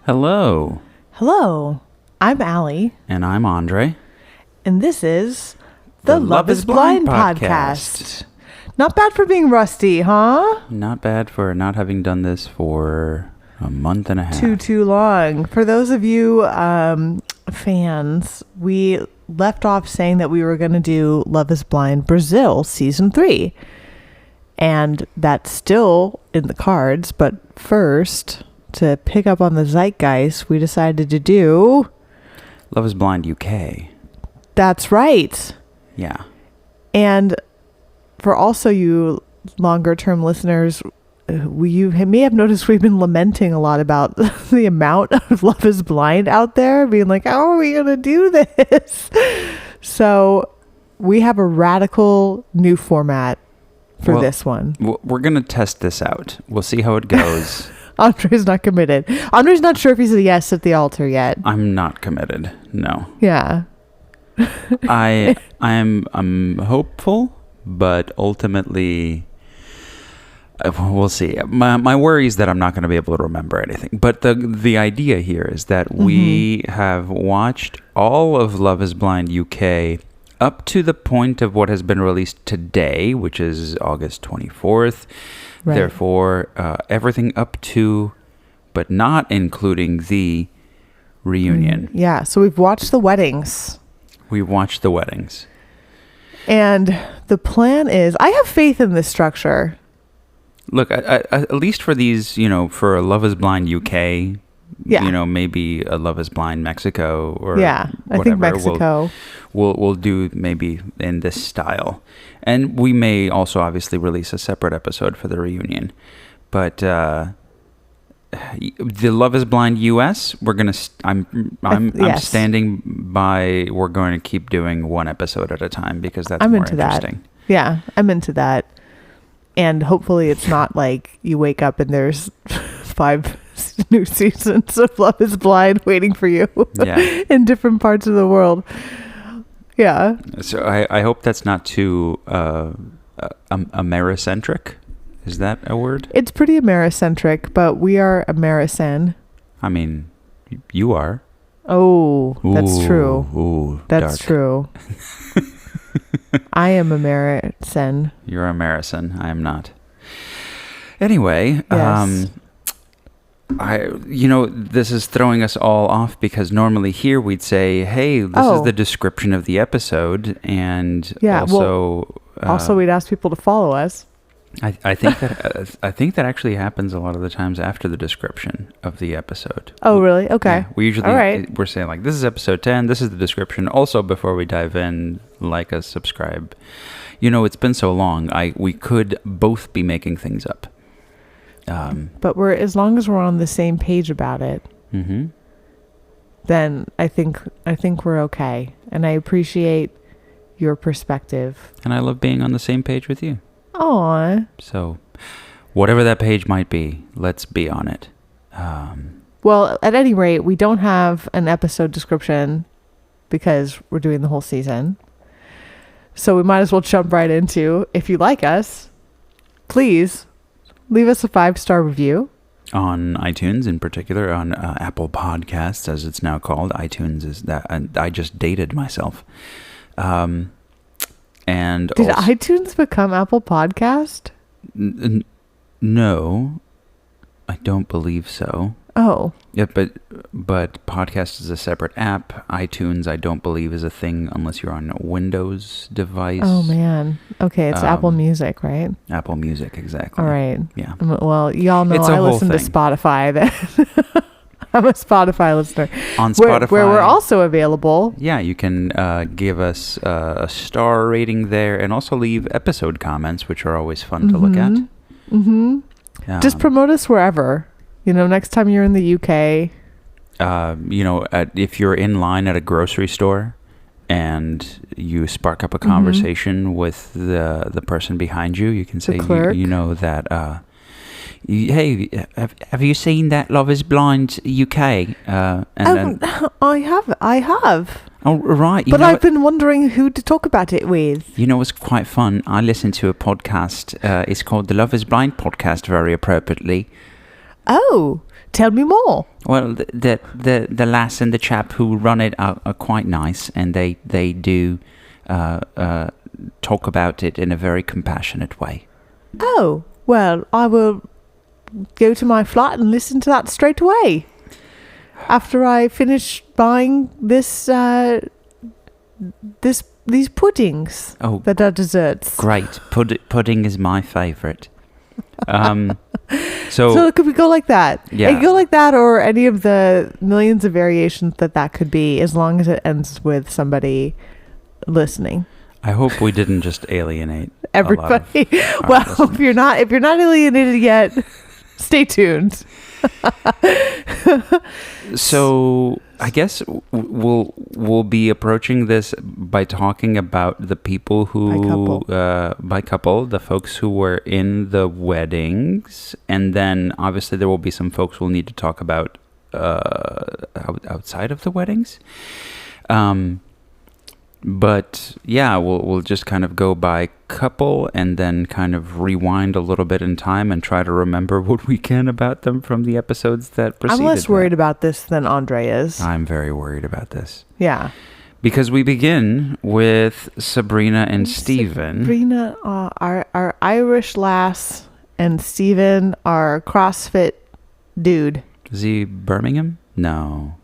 Hello. Hello, I'm Allie, And I'm Andre. and this is the Love is Blind podcast. Not bad for being rusty, huh? Not bad for not having done this for a month and a half. Too long. For those of you fans, we left off saying that we were going to do Love is Blind Brazil Season 3. And that's still in the cards, but first, to pick up on the zeitgeist, we decided to do... Love is Blind UK. That's right. Yeah. And for also you longer term listeners, you may have noticed we've been lamenting a lot about the amount of Love is Blind out there, being like, how are we going to do this? So we have a radical new format for this one. We're going to test this out. We'll see how it goes. Andre's not committed. Andre's not sure if he's a yes at the altar yet. I'm not committed. No. Yeah. I'm hopeful, but ultimately we'll see. My worry is that I'm not going to be able to remember anything. But the idea here is that we have watched all of Love is Blind UK up to the point of what has been released today, which is August 24th. Right. Therefore, everything up to, but not including the reunion. Yeah, so we've watched the weddings. We've watched the weddings. And the plan is, I have faith in this structure. Look, at least for these, for a Love is Blind UK, maybe a Love is Blind Mexico or I think Mexico. We'll do maybe in this style. And we may also obviously release a separate episode for the reunion. But the Love is Blind US, we're going to I'm standing by. We're going to keep doing one episode at a time because that's more interesting. Yeah, I'm into that. And hopefully it's not like you wake up and there's 5 new seasons of Love is Blind waiting for you in different parts of the world. Yeah. So I hope that's not too Americentric. Is that a word? It's pretty Americentric, but we are American. I mean, you are. Oh, that's true. Ooh, that's dark. true. I am American. You're American. I am not. Anyway, yes. This is throwing us all off because normally here we'd say, hey, this is the description of the episode. And also we'd ask people to follow us. I think that actually happens a lot of the times after the description of the episode. Oh, really? Okay. Yeah, we usually we're saying like, this is episode 10. This is the description. Also, before we dive in, like us, subscribe. It's been so long. We could both be making things up. But as long as we're on the same page about it, then I think we're okay. And I appreciate your perspective. And I love being on the same page with you. Aww. So, whatever that page might be, let's be on it. Well, at any rate, we don't have an episode description because we're doing the whole season. So we might as well jump right into, if you like us, please leave us a 5-star review. On iTunes, in particular, on Apple Podcasts, as it's now called. iTunes is that. And I just dated myself. And did iTunes become Apple Podcast? No, I don't believe so. Oh. Yeah, but podcast is a separate app. iTunes, I don't believe, is a thing unless you're on a Windows device. Oh, man. Okay, it's Apple Music, right? Apple Music, exactly. All right. Yeah. Well, y'all know I listen to Spotify. I'm a Spotify listener. On Spotify. Where we're also available. Yeah, you can give us a star rating there and also leave episode comments, which are always fun to look at. Mm-hmm. Just promote us wherever. Next time you're in the UK. If you're in line at a grocery store and you spark up a conversation with the person behind you, you can say, that... hey, have you seen that Love is Blind UK? I have. Oh, right. But I've been wondering who to talk about it with. It's quite fun. I listen to a podcast. It's called the Love is Blind podcast, very appropriately. Oh, Tell me more. Well, the lass and the chap who run it are quite nice, and they do talk about it in a very compassionate way. Oh, well, I will go to my flat and listen to that straight away. After I finish buying these puddings that are desserts. Great. Pudding is my favourite. So could we go like that? Yeah. It could go like that, or any of the millions of variations that could be, as long as it ends with somebody listening. I hope we didn't just alienate Everybody. Well, if you're not alienated yet, stay tuned. So I guess we'll be approaching this by talking about the people who by couple, the folks who were in the weddings, and then obviously there will be some folks we'll need to talk about outside of the weddings. But yeah, we'll just kind of go by couple and then kind of rewind a little bit in time and try to remember what we can about them from the episodes that preceded. I'm less worried about this than Andre is. I'm very worried about this. Yeah. Because we begin with Sabrina and Steven. Sabrina, our Irish lass, and Steven, our CrossFit dude. Is he Birmingham? No.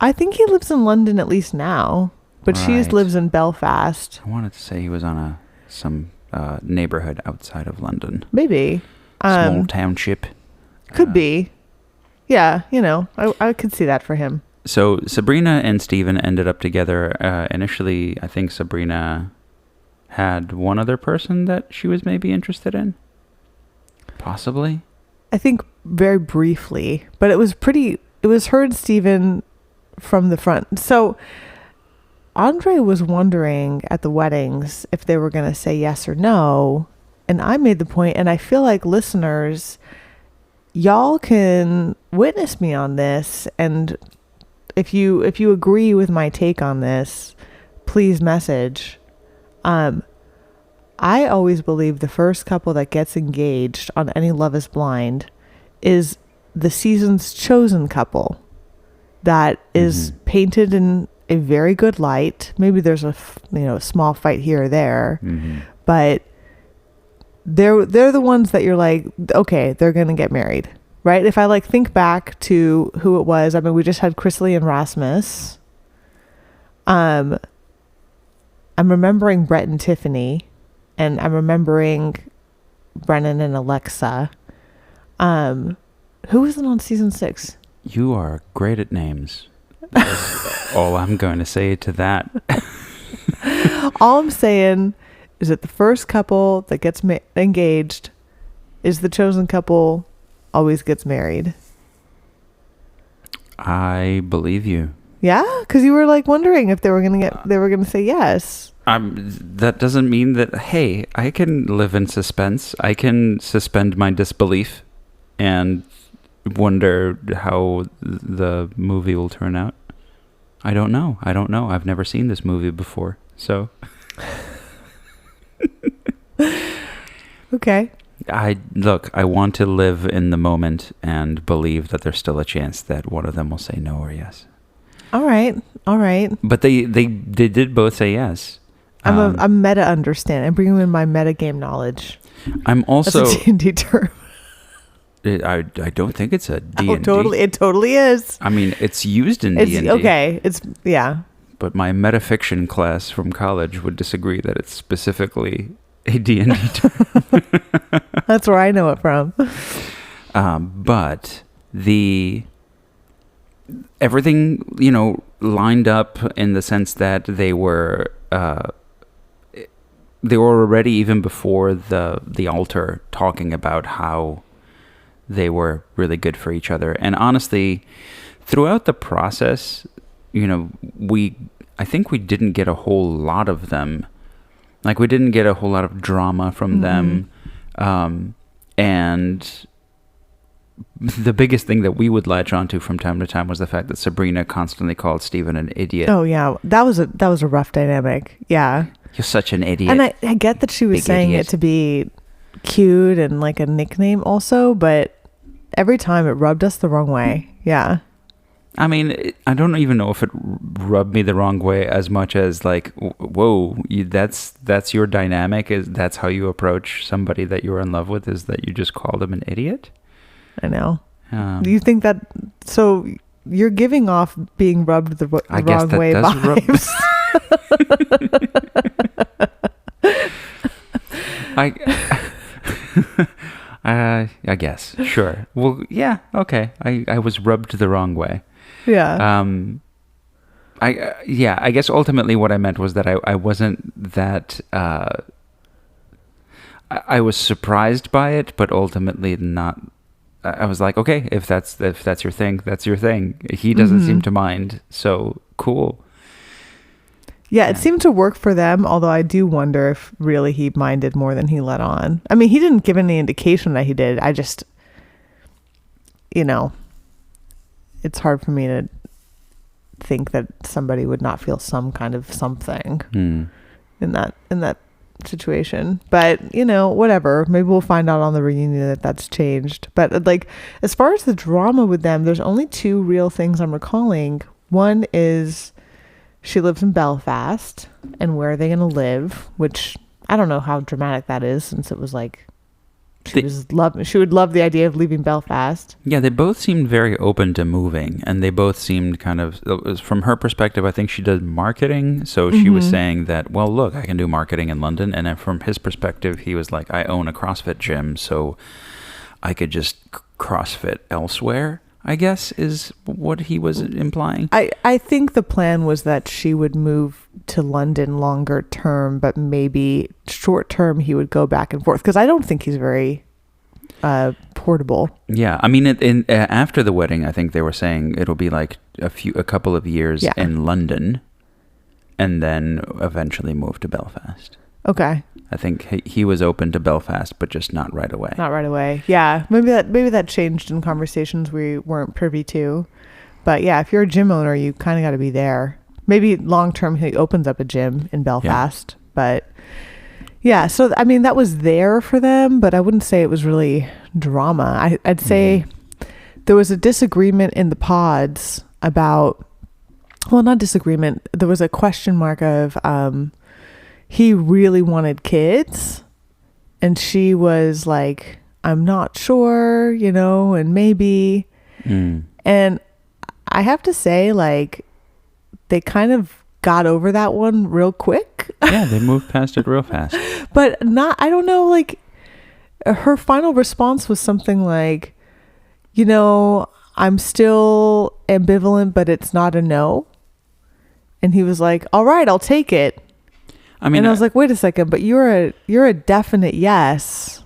I think he lives in London at least now. But she Right. lives in Belfast. I wanted to say he was on some neighborhood outside of London. Maybe. Small township. Could be. Yeah, I could see that for him. So Sabrina and Steven ended up together. Initially, I think Sabrina had one other person that she was maybe interested in. Possibly. I think very briefly. But it was her and Steven from the front. So Andre was wondering at the weddings if they were going to say yes or no. And I made the point, and I feel like listeners, y'all can witness me on this. And if you agree with my take on this, please message. I always believe the first couple that gets engaged on any Love is Blind is the season's chosen couple that is painted in a very good light. Maybe there's a small fight here or there, but they're the ones that you're like, okay, they're gonna get married, right? If I think back to who it was, I mean, we just had Chrisley and Rasmus. I'm remembering Brett and Tiffany, and I'm remembering Brennan and Alexa. Who was it on season 6? You are great at names. That's all I'm going to say to that. All I'm saying is that the first couple that gets engaged is the chosen couple always gets married. I believe you. Yeah, because you were wondering if they were gonna say yes. That doesn't mean that. Hey, I can live in suspense. I can suspend my disbelief and wonder how the movie will turn out. I don't know. I've never seen this movie before, so. Okay. I want to live in the moment and believe that there's still a chance that one of them will say no or yes. All right. But they did both say yes. I'm meta understand. I'm bringing in my meta game knowledge. I'm also. That's a D&D term. I don't think it's a D&D. Oh, totally. It totally is. I mean, it's used in D&D. Okay. Yeah. But my metafiction class from college would disagree that it's specifically a D&D term. That's where I know it from. But everything, lined up in the sense that they were already, even before the altar, talking about how they were really good for each other. And honestly, throughout the process, I think we didn't get a whole lot of them. We didn't get a whole lot of drama from them. And the biggest thing that we would latch onto from time to time was the fact that Sabrina constantly called Steven an idiot. Oh yeah, that was a rough dynamic. Yeah, you're such an idiot. And I get that she was saying it to be cute and like a nickname also, but every time it rubbed us the wrong way. Yeah. I mean, I don't even know if it rubbed me the wrong way as much as like, whoa, that's your dynamic. That's how you approach somebody that you're in love with, is that you just call them an idiot? I know. Do you think that? So you're giving off being rubbed the wrong way vibes. I guess. Sure. Well, yeah. Okay. I was rubbed the wrong way. Yeah. I guess ultimately what I meant was that I wasn't that. I was surprised by it, but ultimately not. I was like, okay, if that's your thing, that's your thing. He doesn't seem to mind, so cool. Yeah, it seemed to work for them, although I do wonder if really he minded more than he let on. I mean, he didn't give any indication that he did. I just, it's hard for me to think that somebody would not feel some kind of something in that situation. But whatever, maybe we'll find out on the reunion that that's changed. But like, as far as the drama with them, there's only two real things I'm recalling. One is she lives in Belfast, and where are they going to live, which I don't know how dramatic that is, since it was like she would love the idea of leaving Belfast. Yeah, they both seemed very open to moving, and they both seemed kind of, from her perspective, I think she does marketing, so she was saying that, well, look, I can do marketing in London, and then from his perspective, he was like, I own a CrossFit gym, so I could just CrossFit elsewhere, I guess, is what he was implying. I think the plan was that she would move to London longer term, but maybe short term he would go back and forth, because I don't think he's very portable. Yeah, I mean, after the wedding, I think they were saying it'll be like a couple of years in London, and then eventually move to Belfast. Okay. I think he was open to Belfast, but just not right away. Not right away. Yeah. Maybe that changed in conversations we weren't privy to. But yeah, if you're a gym owner, you kind of got to be there. Maybe long term he opens up a gym in Belfast. Yeah. But yeah, so I mean, that was there for them, but I wouldn't say it was really drama. I'd say there was a disagreement in the pods about, well, not disagreement. There was a question mark of, he really wanted kids, and she was like, I'm not sure, and maybe. And I have to say, like, they kind of got over that one real quick. Yeah, they moved past it real fast. But I don't know, like, her final response was something like, I'm still ambivalent, but it's not a no. And he was like, all right, I'll take it. I mean, and I was like, wait a second, but you're a definite yes,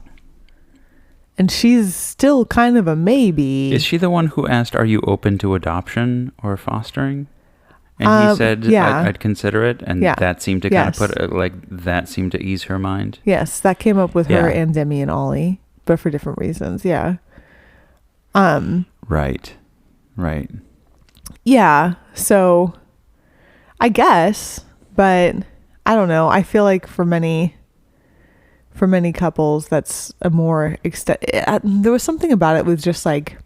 and she's still kind of a maybe. Is she the one who asked, are you open to adoption or fostering? And he said, yeah. I'd consider it, and that seemed to kind of that seemed to ease her mind. Yes, that came up with her and Demi and Ollie, but for different reasons. Yeah. Right. Yeah. So, I guess, but I don't know. I feel like for many couples, that's a more there was something about it with just like,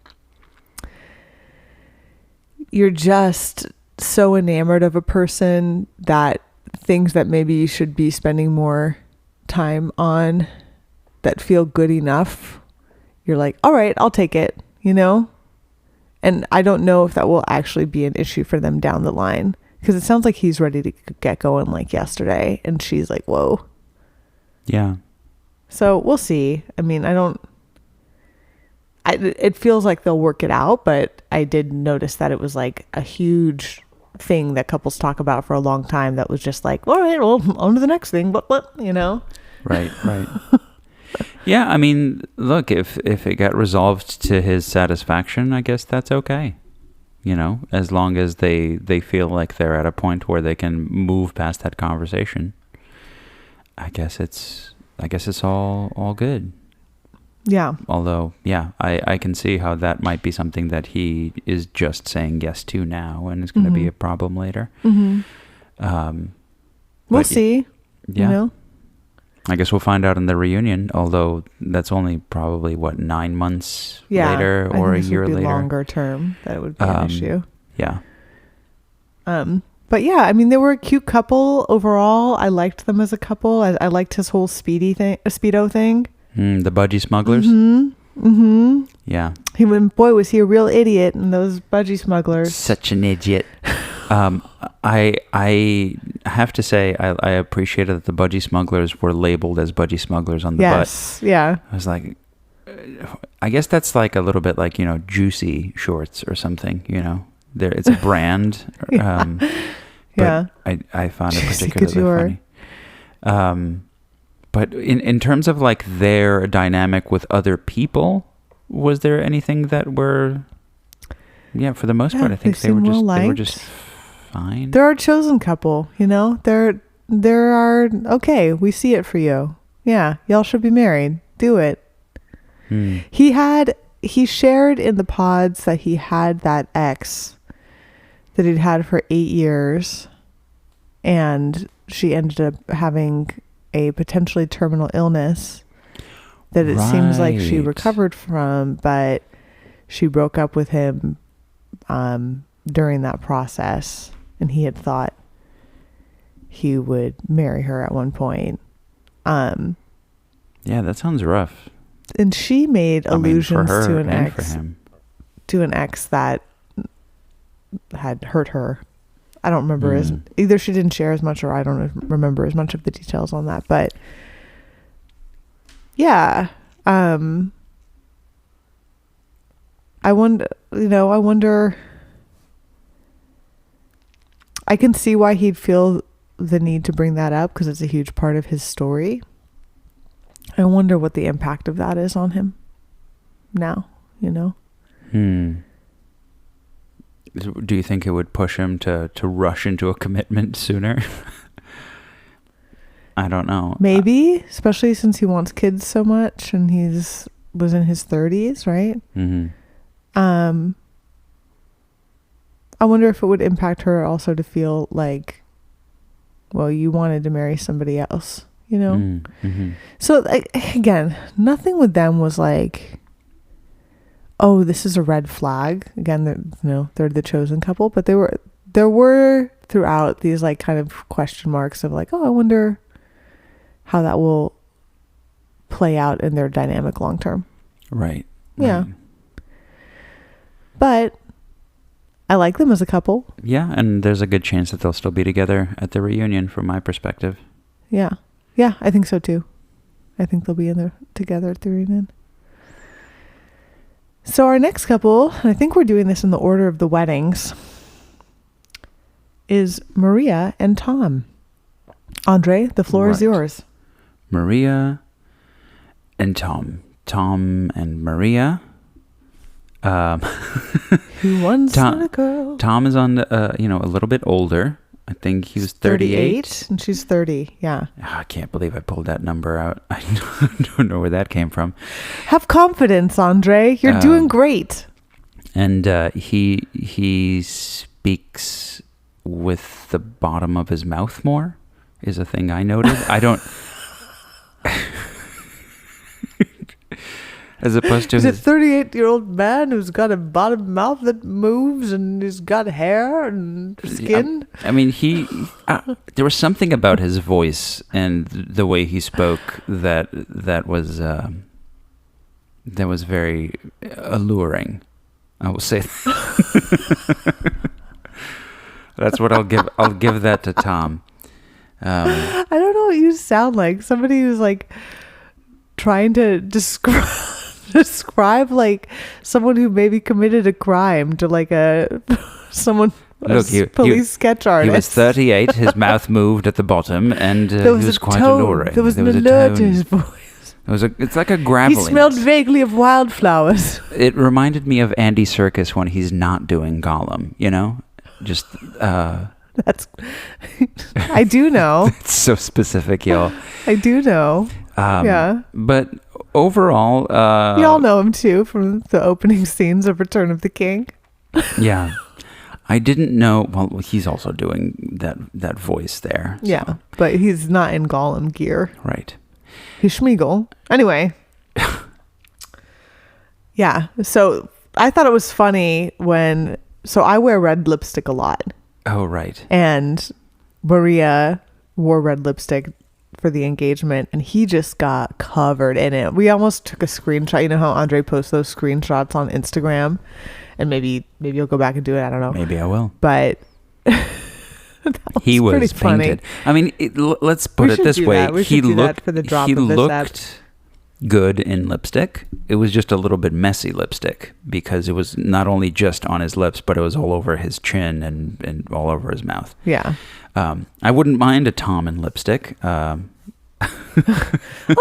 you're just so enamored of a person that things that maybe you should be spending more time on that feel good enough, you're like, all right, I'll take it, and I don't know if that will actually be an issue for them down the line. Because it sounds like he's ready to get going like yesterday. And she's like, whoa. Yeah. So we'll see. I mean, it feels like they'll work it out. But I did notice that it was like a huge thing that couples talk about for a long time. That was just like, all right, well, on to the next thing. But Right. Yeah, I mean, look, if it got resolved to his satisfaction, I guess that's okay. As long as they feel like they're at a point where they can move past that conversation, I guess it's all good. Yeah. Although, yeah, I can see how that might be something that he is just saying yes to now, and it's going to be a problem later. We'll see. Yeah. I guess we'll find out in the reunion, although that's only probably, 9 months Yeah, later I or a think this year would be later. longer term. That would be an issue. Yeah. But yeah, I mean, they were a cute couple overall. I liked them as a couple. I liked his whole Speedo thing. The budgie smugglers? Yeah. Boy, was he a real idiot in those budgie smugglers. Such an idiot. I have to say, I appreciated that the budgie smugglers were labeled as budgie smugglers on the Yes, yeah. butt. I was like, I guess that's like a little bit like, Juicy shorts or something, it's a brand. Yeah. I found it Juicy particularly funny. But in terms of like their dynamic with other people, was there anything that were, for the most part, I think they were just fine. They're our chosen couple, They're our, okay, we see it for you. Yeah, y'all should be married. Do it. He shared in the pods that he had that ex that he'd had for 8 years, and she ended up having a potentially terminal illness that it seems like she recovered from, but she broke up with him during that process, and he had thought he would marry her at one point. Yeah, that sounds rough. And she made allusions for her to an and ex, for him. to an ex that had hurt her. I don't remember either she didn't share as much, or I don't remember as much of the details on that, but yeah. I wonder, I can see why he'd feel the need to bring that up, because it's a huge part of his story. I wonder what the impact of that is on him now, Do you think it would push him to rush into a commitment sooner? I don't know. Maybe, especially since he wants kids so much, and was in his 30s, right? I wonder if it would impact her also to feel like, well, you wanted to marry somebody else, So again, nothing with them was like, oh, this is a red flag. Again, they're the chosen couple, but there were throughout these like kind of question marks of like, oh, I wonder how that will play out in their dynamic long term. Right. Yeah. But I like them as a couple. Yeah, and there's a good chance that they'll still be together at the reunion from my perspective. Yeah. Yeah, I think so too. I think they'll be together at the reunion. So our next couple, and I think we're doing this in the order of the weddings, is Maria and Tom. Andre, the floor is yours. Maria and Tom. Tom and Maria. Who wants a girl? Tom is on a little bit older. I think he was 38. And she's 30. Yeah. I can't believe I pulled that number out. I don't know where that came from. Have confidence, Andre. You're doing great. And he speaks with the bottom of his mouth more, is a thing I noted. I don't... As opposed to he's a 38-year-old man who's got a bottom mouth that moves, and he's got hair and skin. I mean, there was something about his voice and the way he spoke that was very alluring. I will say that's what I'll give. I'll give that to Tom. I don't know what you sound like. Somebody who's like trying to describe like someone who maybe committed a crime to like police sketch artist. He was 38. His mouth moved at the bottom, and he was quite alluring. There was an alert to his voice. It's like a graveling. He smelled vaguely of wildflowers. It reminded me of Andy Serkis when he's not doing Gollum. Just that's. I do know. It's so specific, y'all. I do know. Yeah. But overall, you all know him too from the opening scenes of Return of the King. Yeah. I didn't know. Well, he's also doing that voice there. So. Yeah, but he's not in Gollum gear. Right. He's Schmeagol. Anyway. Yeah. So I thought it was funny so I wear red lipstick a lot. Oh, right. And Maria wore red lipstick for the engagement, and he just got covered in it. We almost took a screenshot. You know how Andre posts those screenshots on Instagram? And maybe you'll go back and do it. I don't know. Maybe I will. But he was pretty painted. funny. I mean, let's put it this way. He looked for the drop he of this looked good in lipstick. It was just a little bit messy lipstick because it was not only just on his lips, but it was all over his chin and all over his mouth. Yeah. I wouldn't mind a Tom in lipstick. I'll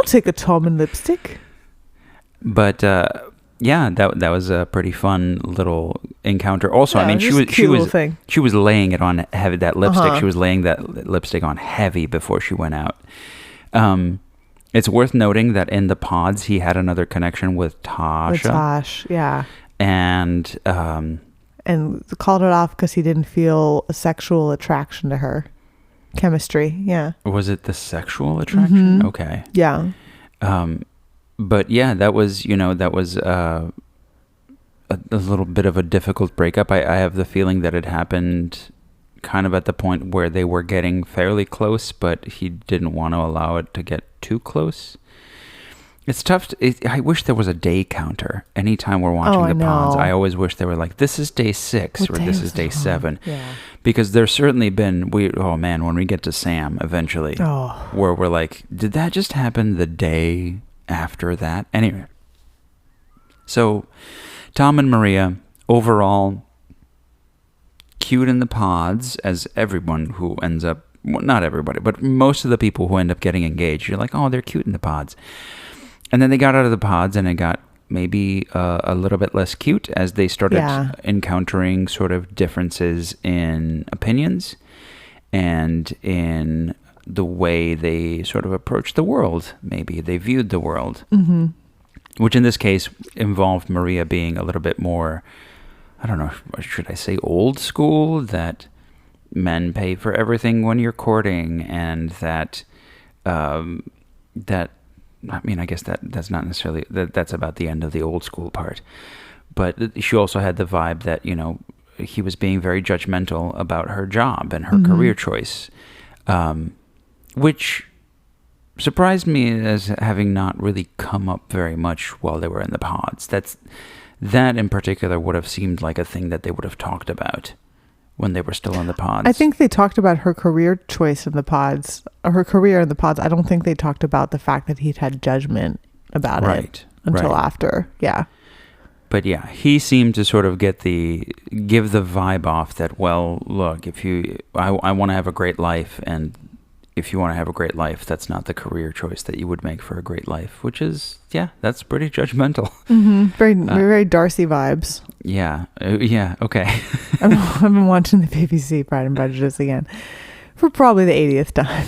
take a Tom in lipstick. But yeah, that was a pretty fun little encounter. Also, Yeah, I mean, just a cute little thing. she was laying it on heavy. That lipstick, Uh-huh. she was laying that lipstick on heavy before she went out. It's worth noting that in the pods, he had another connection with Tasha, With Tosh, yeah. and And called it off because he didn't feel a sexual attraction to her. Chemistry, yeah. was it the sexual attraction? Mhm. Okay. Yeah. But yeah, that was a little bit of a difficult breakup. I have the feeling that it happened kind of at the point where they were getting fairly close, but he didn't want to allow it to get too close. It's tough. I wish there was a day counter. Anytime we're watching I the pods, know. I always wish they were like, this is day 6 What or day this was is day it on? 7. Yeah. Because there's certainly been, when we get to Sam eventually, Oh. where we're like, did that just happen the day after that? Anyway. So, Tom and Maria, overall, cute in the pods, as everyone who ends up, well, not everybody, but most of the people who end up getting engaged, you're like, oh, they're cute in the pods. And then they got out of the pods and it got maybe a little bit less cute as they started encountering sort of differences in opinions and in the way they sort of approached the world. Maybe they viewed the world, which in this case involved Maria being a little bit more, I don't know, should I say old school, that men pay for everything when you're courting, and that I mean, I guess that's not necessarily, that's about the end of the old school part. But she also had the vibe that, you know, he was being very judgmental about her job and her career choice, which surprised me as having not really come up very much while they were in the pods. That in particular would have seemed like a thing that they would have talked about when they were still in the pods. I think they talked about her career choice in the pods, or her career in the pods. I don't think they talked about the fact that he'd had judgment about it until after. Yeah. But yeah, he seemed to sort of give the vibe off that, well, look, I want to have a great life, and if you want to have a great life, that's not the career choice that you would make for a great life, which is, yeah, that's pretty judgmental. Very Darcy vibes. Yeah. Yeah. Okay. I've been watching the BBC Pride and Prejudice again for probably the 80th time.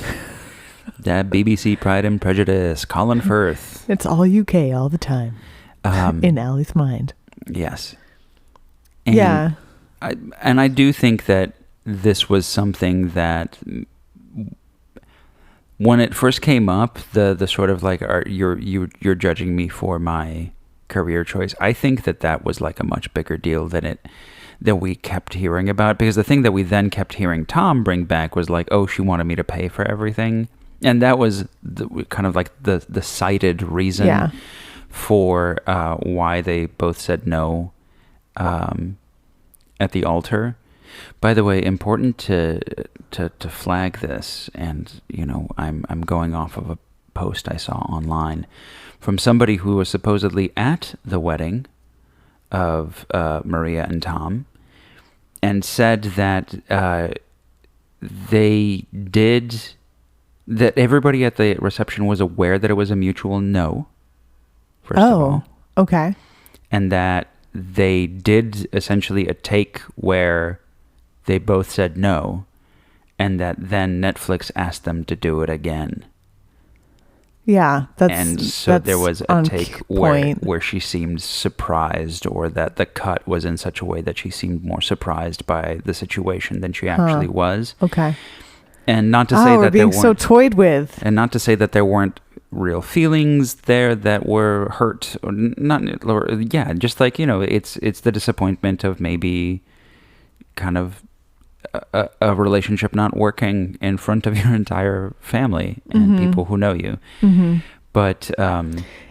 That BBC Pride and Prejudice, Colin Firth. It's all UK all the time. In Allie's mind. Yes. And yeah. I do think that this was something that when it first came up, the sort of like, you're judging me for my career choice. I think that was like a much bigger deal than we kept hearing about, because the thing that we then kept hearing Tom bring back was like, oh, she wanted me to pay for everything, and that was kind of like the cited reason for why they both said no at the altar. By the way, important to flag this, and you know, I'm going off of a post I saw online from somebody who was supposedly at the wedding of Maria and Tom, and said that that everybody at the reception was aware that it was a mutual no, first of all. Okay. And that they did essentially a take where they both said no, and that then Netflix asked them to do it again. Yeah, and so there was a take where she seemed surprised, or that the cut was in such a way that she seemed more surprised by the situation than she actually was. Okay. And not to say that we're being so toyed with. And not to say that there weren't real feelings there that were hurt, or not, or, yeah, just like, it's the disappointment of maybe kind of a relationship not working in front of your entire family and people who know you. But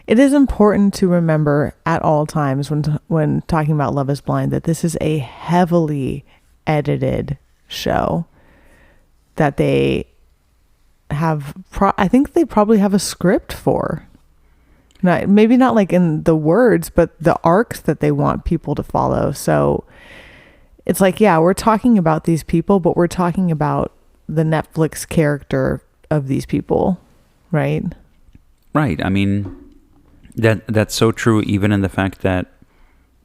it is important to remember at all times when talking about Love is Blind that this is a heavily edited show, that they have I think they probably have a script for, maybe not like in the words, but the arcs that they want people to follow. So it's like, yeah, we're talking about these people, but we're talking about the Netflix character of these people, right? Right. I mean, that's so true, even in the fact that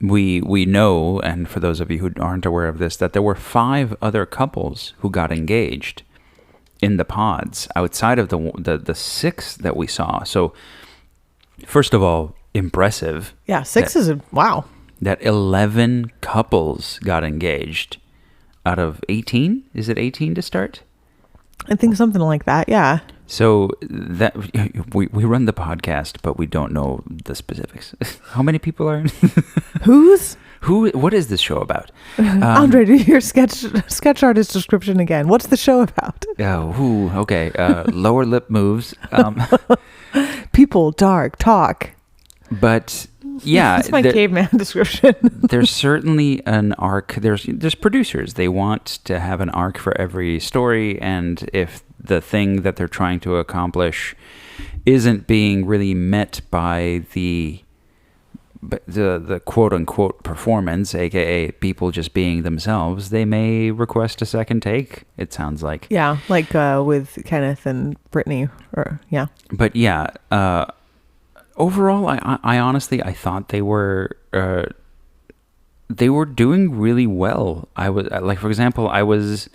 we know, and for those of you who aren't aware of this, that there were 5 other couples who got engaged in the pods outside of the 6 that we saw. So first of all, impressive. Yeah, 6 is wow. That 11 couples got engaged out of 18. Is it 18 to start? I think something like that. Yeah. So that we run the podcast, but we don't know the specifics. How many people are in? What is this show about? Andre, do your sketch artist description again. What's the show about? Oh, okay. Lower lip moves. People, dark, talk. But yeah, that's my caveman description. There's certainly an arc. There's producers. They want to have an arc for every story, and if the thing that they're trying to accomplish isn't being really met by the quote unquote performance, aka people just being themselves, they may request a second take, it sounds like. Yeah, like with Kenneth and Brittany, or yeah. But yeah, overall, I honestly, I thought they were doing really well. I was like, for example, I was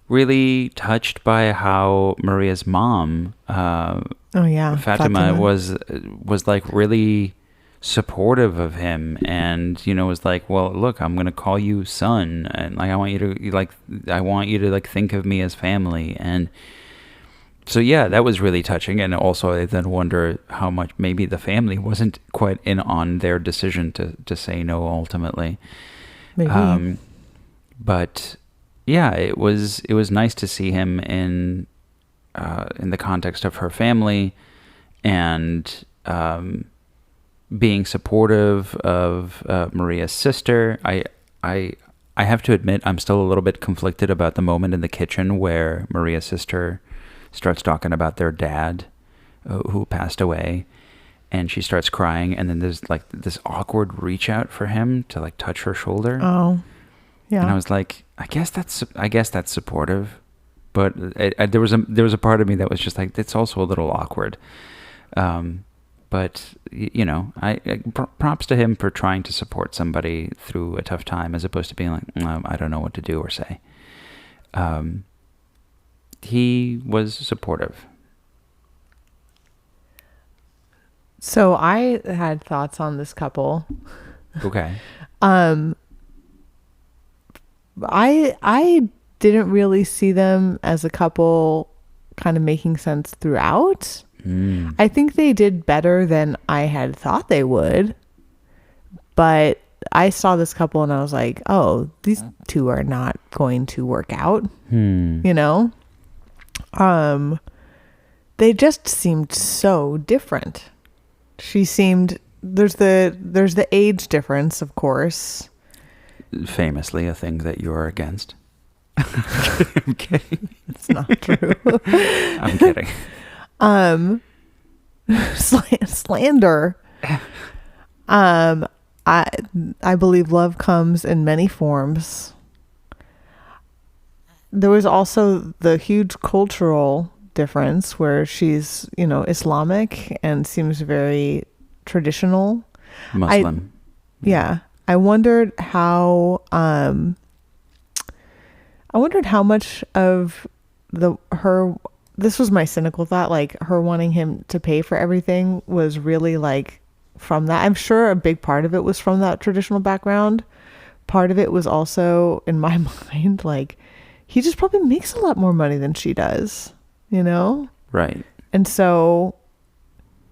really touched by how Maria's mom, Fatima, was like really supportive of him, and was like, well, look, I'm gonna call you son, and like I want you to think of me as family. And so yeah, that was really touching. And also I then wonder how much maybe the family wasn't quite in on their decision to say no ultimately. Maybe. But yeah, it was nice to see him in the context of her family, and being supportive of Maria's sister. I have to admit, I'm still a little bit conflicted about the moment in the kitchen where Maria's sister starts talking about their dad who passed away, and she starts crying, and then there's like this awkward reach out for him to like touch her shoulder. Oh, yeah. And I was like, I guess that's supportive, but there was a part of me that was just like, it's also a little awkward. But props to him for trying to support somebody through a tough time, as opposed to being like, I don't know what to do or say. He was supportive. So I had thoughts on this couple. Okay. I didn't really see them as a couple kind of making sense throughout. I think they did better than I had thought they would. But I saw this couple and I was like, oh, these two are not going to work out. They just seemed so different. There's the age difference, of course. Famously a thing that you're against. I'm kidding. It's not true. I'm kidding. Slander. I believe love comes in many forms. There was also the huge cultural difference where she's, Islamic and seems very traditional. Muslim. Yeah. I wondered how much of this was my cynical thought, like her wanting him to pay for everything was really like from that. I'm sure a big part of it was from that traditional background. Part of it was also, in my mind, like he just probably makes a lot more money than she does, Right. And so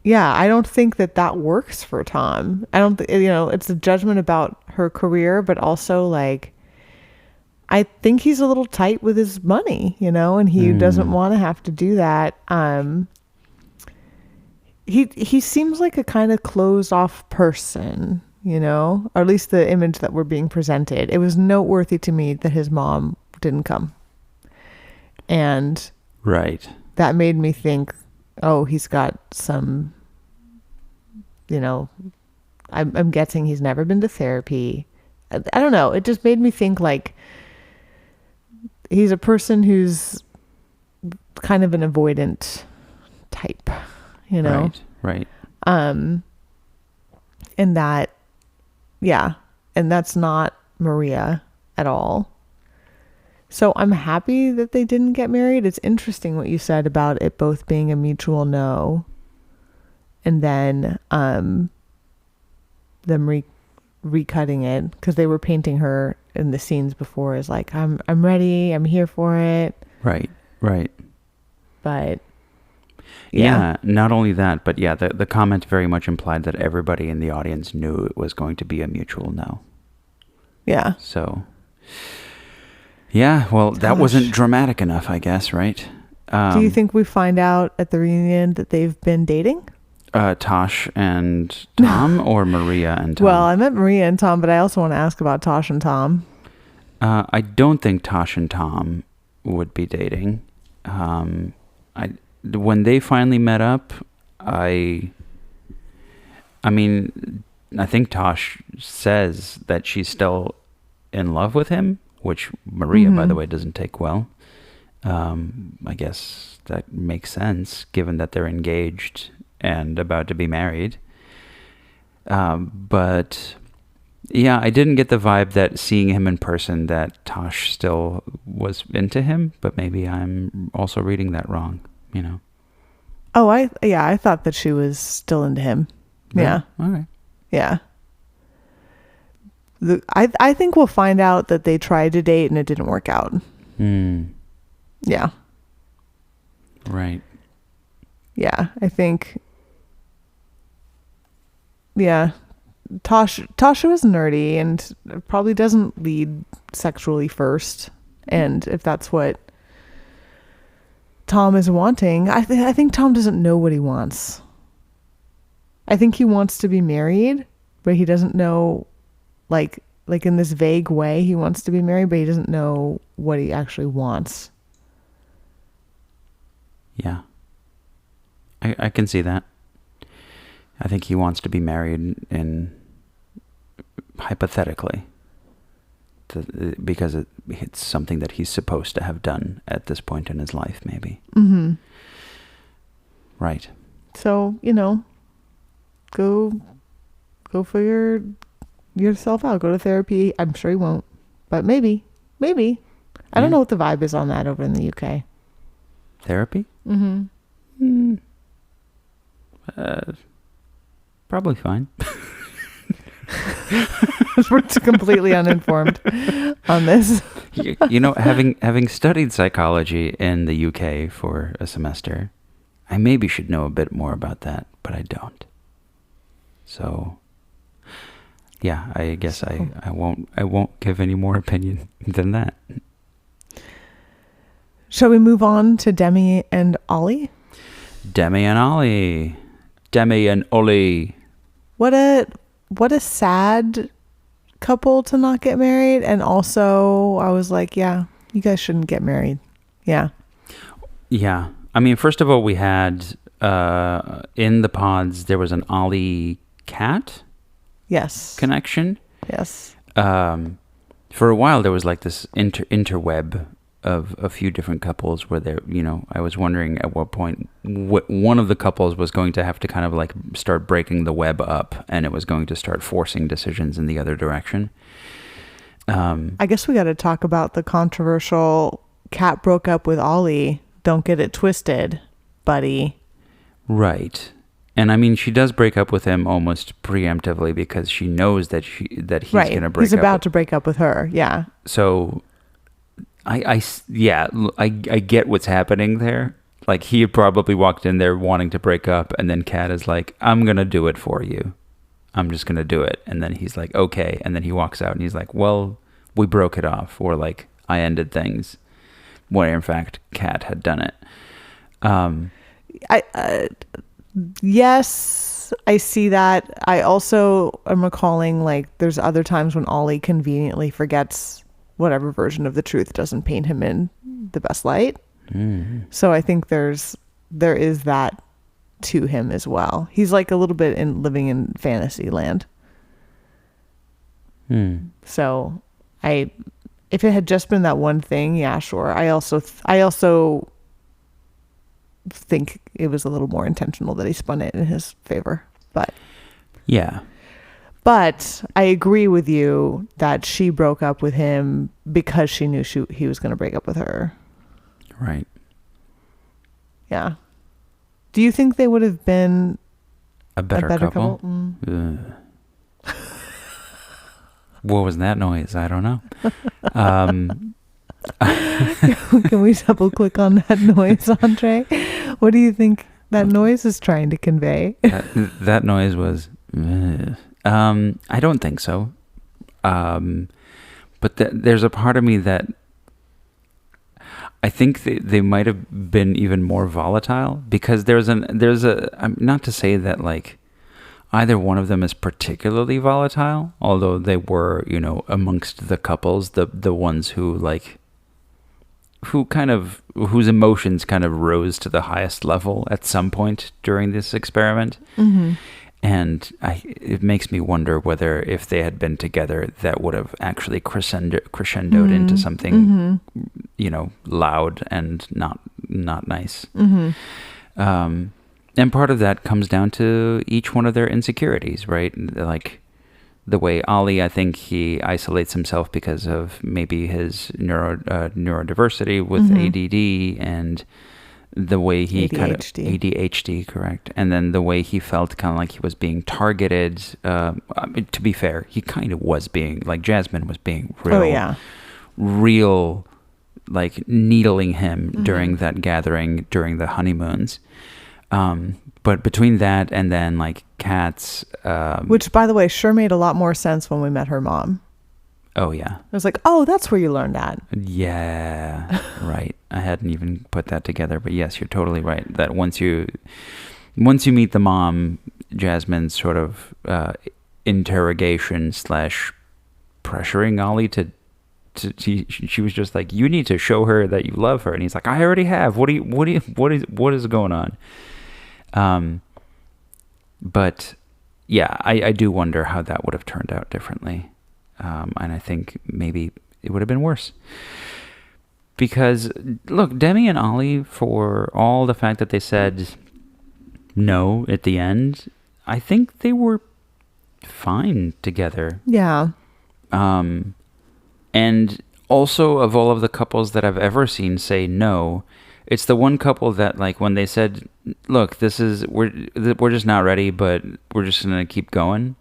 yeah, I don't think that works for Tom. I don't, it's a judgment about her career, but also like, I think he's a little tight with his money, and he doesn't want to have to do that. He seems like a kind of closed off person, or at least the image that we're being presented. It was noteworthy to me that his mom didn't come. And right. That made me think, oh, he's got some, I'm guessing he's never been to therapy. I don't know. It just made me think like he's a person who's kind of an avoidant type, Right. And that, yeah. And that's not Maria at all. So I'm happy that they didn't get married. It's interesting what you said about it both being a mutual no. And then them recutting it, because they were painting her in the scenes before as like, I'm ready, I'm here for it. Right. But yeah, not only that, but yeah, the comment very much implied that everybody in the audience knew it was going to be a mutual no. Yeah. So, yeah, well, that wasn't dramatic enough, I guess, right? Do you think we find out at the reunion that they've been dating? Tosh and Tom, or Maria and Tom? Well, I meant Maria and Tom, but I also want to ask about Tosh and Tom. I don't think Tosh and Tom would be dating. When they finally met up, I mean, I think Tosh says that she's still in love with him, which Maria, by the way, doesn't take well. I guess that makes sense, given that they're engaged and about to be married. But yeah, I didn't get the vibe that seeing him in person that Tosh still was into him, but maybe I'm also reading that wrong, Oh, I thought that she was still into him. Yeah. All right. Yeah. I think we'll find out that they tried to date and it didn't work out. Yeah. Right. Yeah, I think. Yeah, Tasha was nerdy and probably doesn't lead sexually first, and if that's what Tom is wanting, I think Tom doesn't know what he wants. I think he wants to be married, but he doesn't know, like in this vague way, he wants to be married, but he doesn't know what he actually wants. Yeah. I can see that. I think he wants to be married hypothetically, because it's something that he's supposed to have done at this point in his life, maybe. Mm-hmm. Right. So, go figure yourself out. Go to therapy. I'm sure he won't, but maybe. I don't know what the vibe is on that over in the UK. Therapy? Mm-hmm. Probably fine. We're completely uninformed on this. Having studied psychology in the UK for a semester, I maybe should know a bit more about that, but I don't. So, yeah, I guess I won't give any more opinion than that. Shall we move on to Demi and Ollie? Demi and Ollie. What a sad couple to not get married. And also, I was like, yeah, you guys shouldn't get married. Yeah. Yeah. I mean, first of all, we had in the pods, there was an Ollie Cat connection. Yes. For a while, there was like this interweb of a few different couples where there, I was wondering at what point one of the couples was going to have to kind of like start breaking the web up, and it was going to start forcing decisions in the other direction. I guess we got to talk about the controversial Cat broke up with Ollie. Don't get it twisted, buddy. Right. And I mean, she does break up with him almost preemptively because she knows that he's going to break up. He's about to break up with her. Yeah. So I get what's happening there. like he had probably walked in there wanting to break up, and then Kat is like, I'm gonna do it for you. I'm just gonna do it. And then he's like, okay. And then he walks out and he's like, well, we broke it off, or like I ended things, where in fact Kat had done it. Yes, I see that. I also am recalling like there's other times when Ollie conveniently forgets whatever version of the truth doesn't paint him in the best light. So I think there is that to him as well. He's like a little bit living in fantasy land. So if it had just been that one thing, yeah, sure. I also think it was a little more intentional that he spun it in his favor. But I agree with you that she broke up with him because she knew he was going to break up with her. Right. Yeah. Do you think they would have been a better couple? What was that noise? I don't know. Can we double click on that noise, Andre? What do you think that noise is trying to convey? That noise was... I don't think so. But there's a part of me that I think they might have been even more volatile, because there's a not to say that like either one of them is particularly volatile, although they were, you know, amongst the couples, the ones who like whose emotions kind of rose to the highest level at some point during this experiment. And it makes me wonder whether if they had been together, that would have actually crescendoed into something, you know, loud and not nice. And part of that comes down to each one of their insecurities, right? Like the way Ollie, I think he isolates himself because of maybe his neurodiversity with ADD, and the way he ADHD, correct. And then the way he felt kind of like he was being targeted. To be fair, he kind of was being, like Jasmine was being real, like needling him during that gathering, during the honeymoons. But between that and then like Kat's... which, by the way, sure made a lot more sense when we met her mom. Oh, yeah. I was like, oh, that's where you learned that. Yeah, right. I hadn't even put that together. But yes, you're totally right. That once you meet the mom, Jasmine's sort of interrogation / pressuring Ollie to she was just like, you need to show her that you love her. And he's like, I already have. What is going on? But yeah, I do wonder how that would have turned out differently. And I think maybe it would have been worse. Because, look, Demi and Ollie, for all the fact that they said no at the end, I think they were fine together. Yeah. And also, of all of the couples that I've ever seen say no, it's the one couple that, like, when they said, look, we're just not ready, but we're just going to keep going.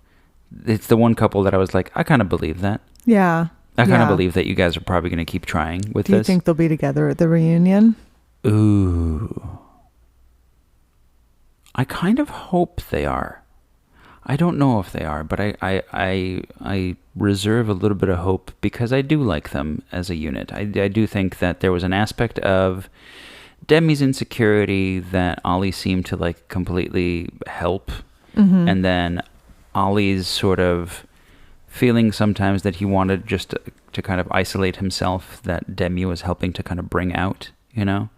It's the one couple that I was like, I kind of believe that. Yeah. I kind of believe that you guys are probably going to keep trying with this. Do you think they'll be together at the reunion? Ooh. I kind of hope they are. I don't know if they are, but I reserve a little bit of hope because I do like them as a unit. I do think that there was an aspect of Demi's insecurity that Ollie seemed to like completely help. And then Ollie's sort of feeling sometimes that he wanted just to kind of isolate himself, that Demi was helping to kind of bring out, you know?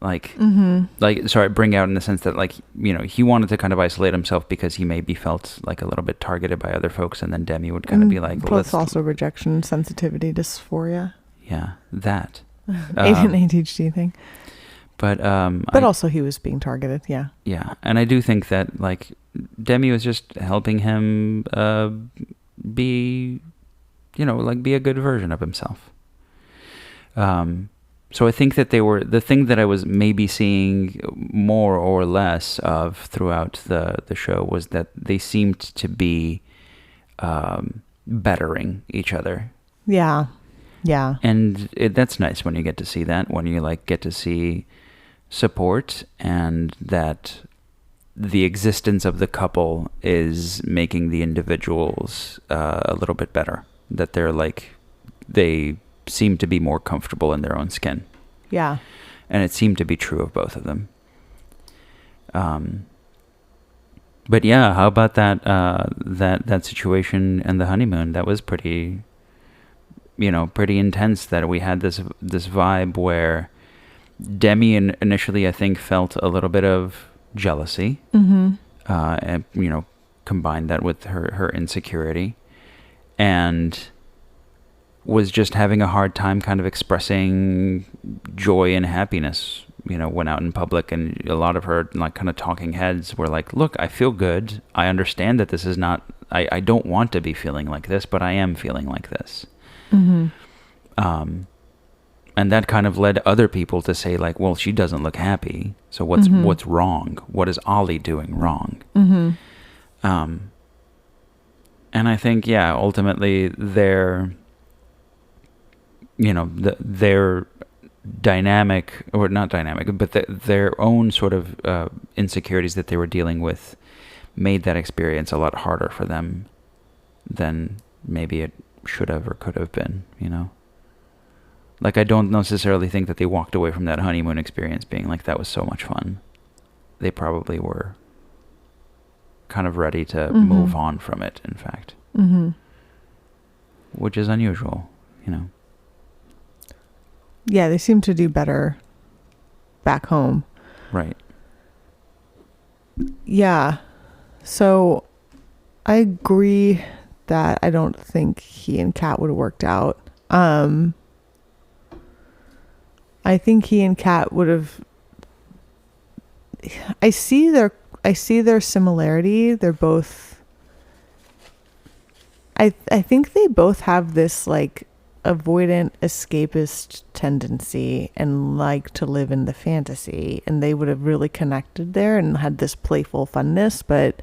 Bring out in the sense that, like, you know, he wanted to kind of isolate himself because he maybe felt like a little bit targeted by other folks, and then Demi would kind of be like... Plus also rejection, sensitivity, dysphoria. Yeah, that. ADHD thing. But also he was being targeted, yeah. Yeah, and I do think that, like, Demi was just helping him be a good version of himself. So I think that they were, the thing that I was maybe seeing more or less of throughout the show was that they seemed to be bettering each other. Yeah. Yeah. And that's nice when you get to see that, when you like get to see support, and that the existence of the couple is making the individuals a little bit better. That they seem to be more comfortable in their own skin. Yeah. And it seemed to be true of both of them. But yeah, how about that situation and the honeymoon? That was pretty intense. That we had this vibe where Demi initially, I think, felt a little bit of jealousy, and combined that with her insecurity, and was just having a hard time kind of expressing joy and happiness, when out in public. And a lot of her kind of talking heads were like, look, I feel good. I understand that this is not, I don't want to be feeling like this, but I am feeling like this. Mm-hmm. And that kind of led other people to say like, well, she doesn't look happy. So what's wrong? What is Ollie doing wrong? Mm-hmm. And I think, yeah, ultimately their dynamic, or not dynamic, but their own sort of insecurities that they were dealing with made that experience a lot harder for them than maybe it should have or could have been, Like, I don't necessarily think that they walked away from that honeymoon experience being like, that was so much fun. They probably were kind of ready to move on from it, in fact. Mm-hmm. Which is unusual, Yeah, they seem to do better back home. Right. Yeah. So I agree that I don't think he and Kat would have worked out. I think he and Kat would have. I see their similarity. They're both. I think they both have this like avoidant escapist tendency and like to live in the fantasy, and they would have really connected there and had this playful funness, but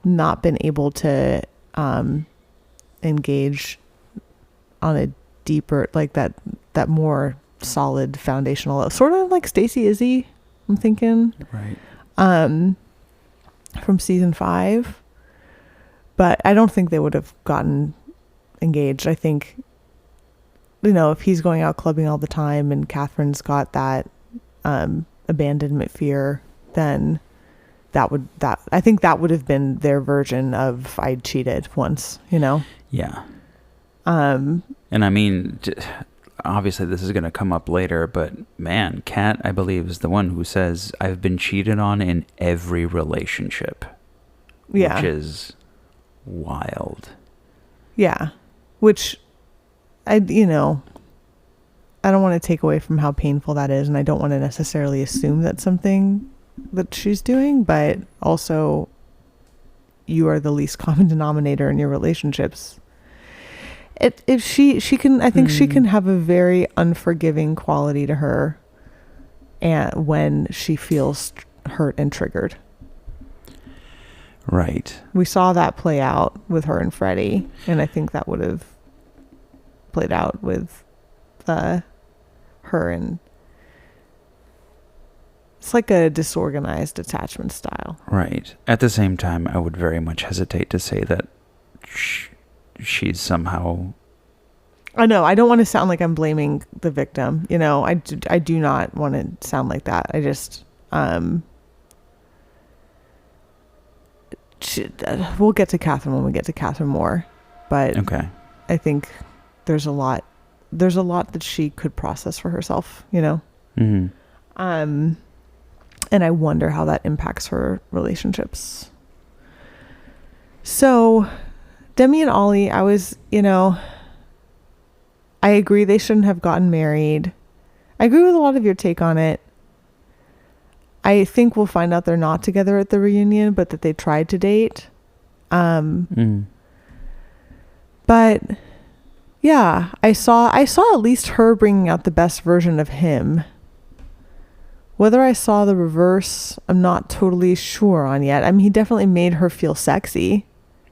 not been able to engage on a deeper, like that more solid foundational level, sort of like Stacey Izzy, I'm thinking, right, from season 5. But I don't think they would have gotten engaged. I think, if he's going out clubbing all the time and Catherine's got that abandonment fear, then I think that would have been their version of I cheated once, Yeah. And I mean, obviously this is going to come up later, but man, Kat, I believe, is the one who says, I've been cheated on in every relationship. Yeah. Which is wild. Yeah. Which I don't want to take away from how painful that is, and I don't want to necessarily assume that's something that she's doing, but also you are the least common denominator in your relationships. If she can, I think she can have a very unforgiving quality to her, and when she feels hurt and triggered. Right. We saw that play out with her and Freddie, and I think that would have played out with her, and it's like a disorganized attachment style. Right. At the same time, I would very much hesitate to say that she's somehow... I know. I don't want to sound like I'm blaming the victim. I do not want to sound like that. I just... we'll get to Catherine when we get to Catherine more. But okay. I think there's a lot that she could process for herself, Mm-hmm. And I wonder how that impacts her relationships. So Demi and Ollie, I was, I agree they shouldn't have gotten married. I agree with a lot of your take on it. I think we'll find out they're not together at the reunion, but that they tried to date. But yeah, I saw at least her bringing out the best version of him. Whether I saw the reverse, I'm not totally sure on yet. I mean, he definitely made her feel sexy.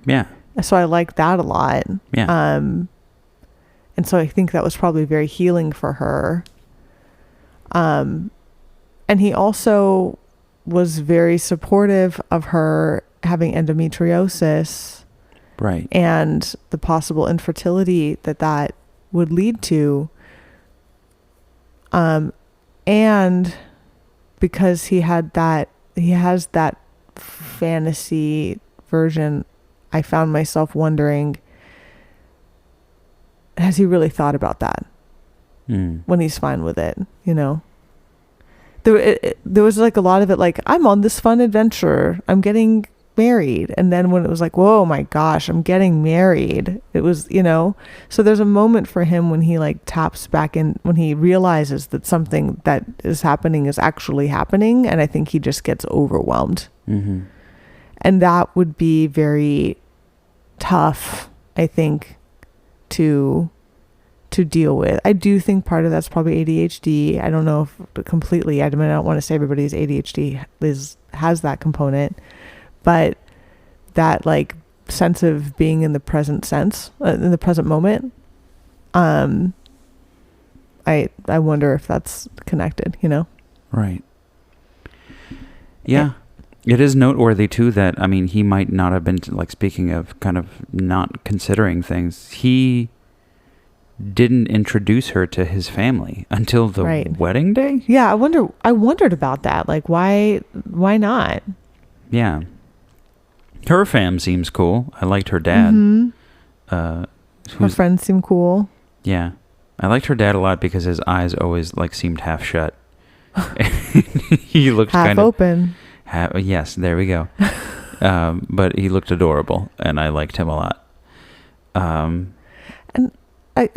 Yeah. So I liked that a lot. Yeah. And so I think that was probably very healing for her. And he also was very supportive of her having endometriosis Right. and the possible infertility that would lead to. And because he has that fantasy version, I found myself wondering, has he really thought about that when he's fine with it? You know, there was like a lot of it, like, I'm on this fun adventure, I'm getting married. And then when it was like, whoa, my gosh, I'm getting married, it was, you know, so there's a moment for him when he like taps back in, when he realizes that something that is happening is actually happening. And I think he just gets overwhelmed. Mm-hmm. And that would be very tough, I think, to deal with. I do think part of that's probably ADHD. I don't know if completely, I don't want to say everybody's ADHD has that component, but that like sense of being in the present in the present moment. I wonder if that's connected, you know? Right. Yeah. It is noteworthy too that, I mean, he might not have been, like, speaking of kind of not considering things, he didn't introduce her to his family until the wedding day. Yeah, I wondered about that. Like, why not? Yeah. Her fam seems cool. I liked her dad. Her friends seem cool. Yeah. I liked her dad a lot because his eyes always like seemed half shut. He looked half kind of open. Yes, there we go. But he looked adorable, and I liked him a lot. And I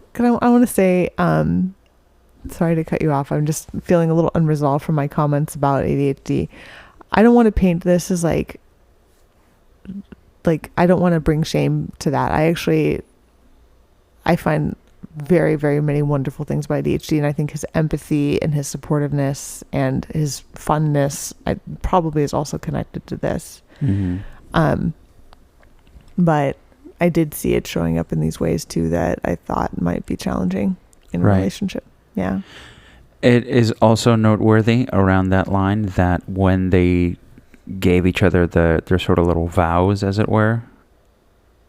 want to say, sorry to cut you off. I'm just feeling a little unresolved from my comments about ADHD. I don't want to paint this as like I don't want to bring shame to that. I find very, very many wonderful things about ADHD, and I think his empathy and his supportiveness and his funness probably is also connected to this. Mm-hmm. But I did see it showing up in these ways too that I thought might be challenging in a relationship. Yeah. It is also noteworthy around that line that when they gave each other their sort of little vows, as it were,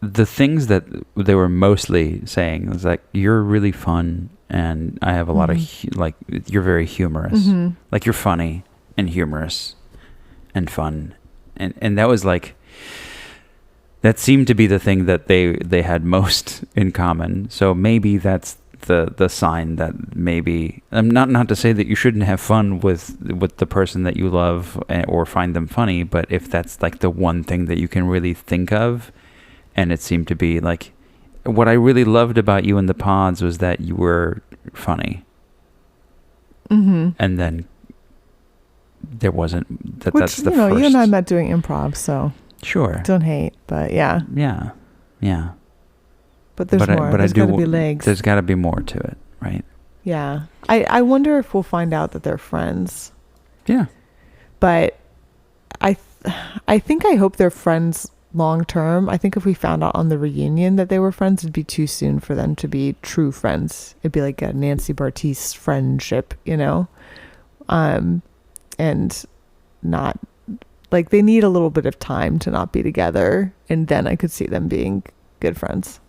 the things that they were mostly saying was like, you're really fun, and I have a lot of like, you're very humorous. Like, you're funny and humorous and fun, and that was like, that seemed to be the thing that they had most in common. So maybe that's the sign that maybe, not to say that you shouldn't have fun with the person that you love or find them funny, but if that's like the one thing that you can really think of. And it seemed to be like, what I really loved about you in the pods was that you were funny. And then there wasn't that. That's the first. You and I met doing improv, so sure. Don't hate, but yeah. But there's more. There's got to be legs. There's got to be more to it, right? Yeah. I wonder if we'll find out that they're friends. Yeah. But I think I hope they're friends long term. I think if we found out on the reunion that they were friends, it'd be too soon for them to be true friends. It'd be like a Nancy Bartise friendship, you know? And not like, they need a little bit of time to not be together, and then I could see them being good friends.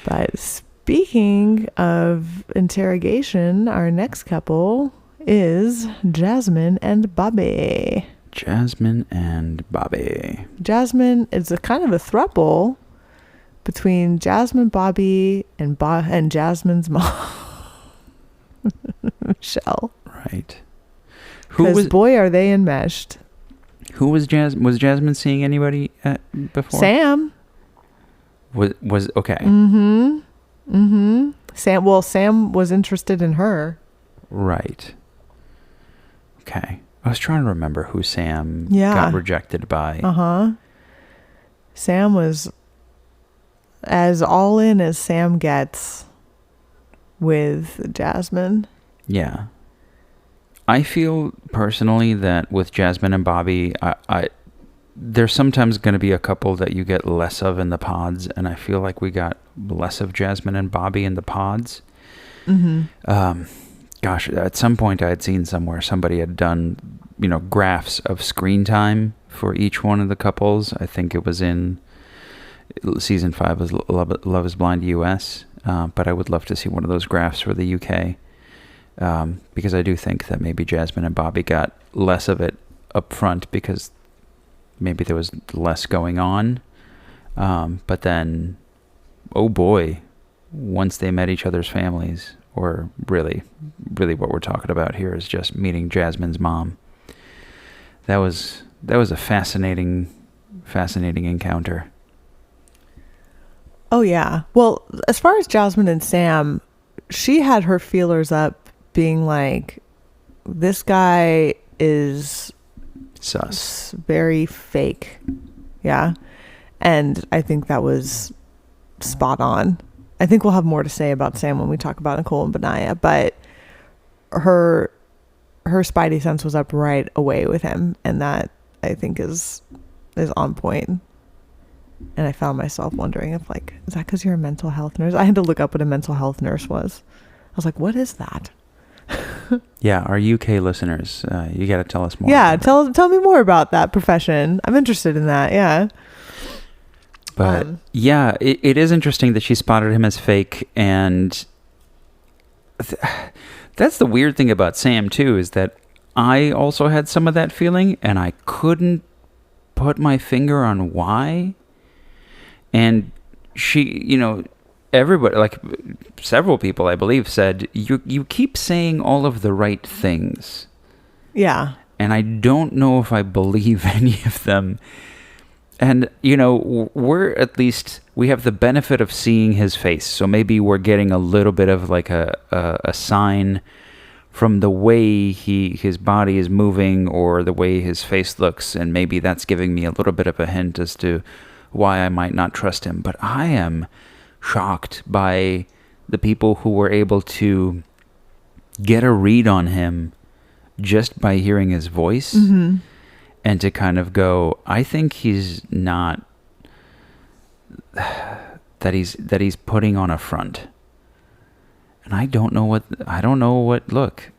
But speaking of interrogation, our next couple is Jasmine and Bobby. Jasmine and Bobby. Jasmine is a kind of a throuple between Jasmine, Bobby, and Jasmine's mom, Michelle. Right. Because boy, are they enmeshed. Who was Jasmine? Was Jasmine seeing anybody before? Sam. Was okay. Sam was interested in her. Right. Okay. I was trying to remember who Sam got rejected by. Sam was as all in as Sam gets with Jasmine. Yeah. I feel personally that with Jasmine and Bobby, there's sometimes going to be a couple that you get less of in the pods, and I feel like we got less of Jasmine and Bobby in the pods. Gosh, at some point I had seen somewhere somebody had done, graphs of screen time for each one of the couples. I think it was in season 5 of Love is Blind US. But I would love to see one of those graphs for the UK. Because I do think that maybe Jasmine and Bobby got less of it up front because maybe there was less going on. But then, oh boy, once they met each other's families, or really what we're talking about here is just meeting Jasmine's mom. That was a fascinating encounter. Oh, yeah. Well, as far as Jasmine and Sam, she had her feelers up being like, this guy is sus, very fake. Yeah. And I think that was spot on. I think we'll have more to say about Sam when we talk about Nicole and Benaya, but her spidey sense was up right away with him, and that I think is on point. And I found myself wondering if, like, is that because you're a mental health nurse? I had to look up what a mental health nurse was. I was like, what is that? Yeah, our UK listeners, you got to tell us more. Yeah, tell me more about that profession. I'm interested in that. Yeah. But yeah, it is interesting that she spotted him as fake, and that's the weird thing about Sam too, is that I also had some of that feeling, and I couldn't put my finger on why. And she, everybody, like several people, I believe, said, you keep saying all of the right things. Yeah. And I don't know if I believe any of them. And, we have the benefit of seeing his face. So maybe we're getting a little bit of like a sign from the way his body is moving or the way his face looks. And maybe that's giving me a little bit of a hint as to why I might not trust him. But I am shocked by the people who were able to get a read on him just by hearing his voice. Mm-hmm. And to kind of go, I think he's not, that he's putting on a front. And I don't know what, look,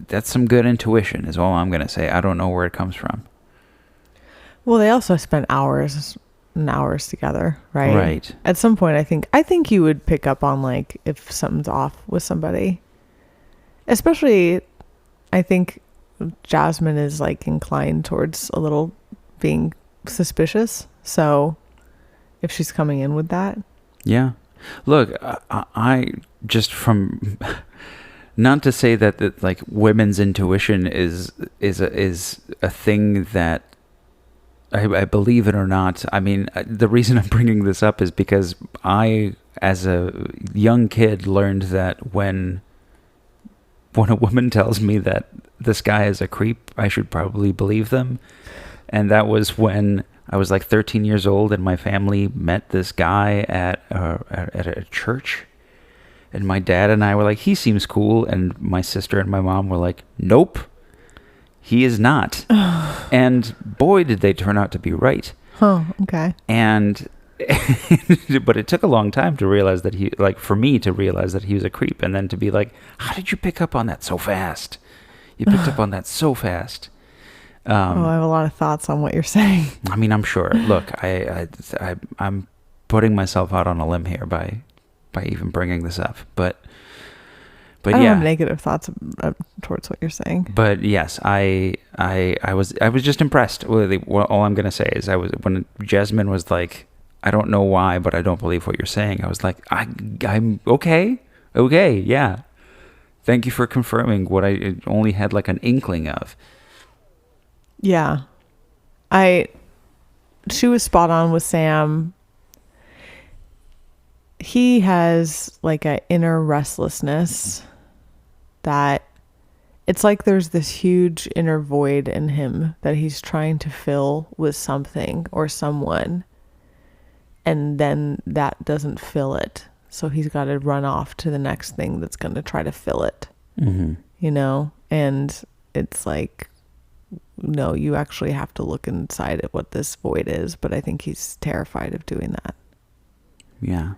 that's some good intuition is all I'm going to say. I don't know where it comes from. Well, they also spent hours and hours together, right? Right. At some point, I think you would pick up on, like, if something's off with somebody. Especially, I think Jasmine is, like, inclined towards a little being suspicious. So if she's coming in with that. Yeah. Look, I just from, not to say that like women's intuition is a thing that I believe it or not. I mean, the reason I'm bringing this up is because I, as a young kid, learned that when a woman tells me that this guy is a creep, I should probably believe them. And that was when I was like 13 years old and my family met this guy at a church. And my dad and I were like, he seems cool. And my sister and my mom were like, nope, he is not. And boy, did they turn out to be right. Oh, okay. And but it took a long time to realize that for me to realize that he was a creep, and then to be like, how did you pick up on that so fast? You picked up on that so fast. I have a lot of thoughts on what you're saying. I mean, I'm sure. Look, I'm putting myself out on a limb here by even bringing this up, but I don't have negative thoughts towards what you're saying. But yes, I was just impressed. All I'm gonna say is when Jasmine was like, I don't know why, but I don't believe what you're saying. I was like, I'm okay, yeah. Thank you for confirming what I only had like an inkling of. Yeah, she was spot on with Sam. He has like an inner restlessness that it's like there's this huge inner void in him that he's trying to fill with something or someone. And then that doesn't fill it. So he's got to run off to the next thing that's going to try to fill it. Mm-hmm. And it's like, no, you actually have to look inside at what this void is. But I think he's terrified of doing that. Yeah.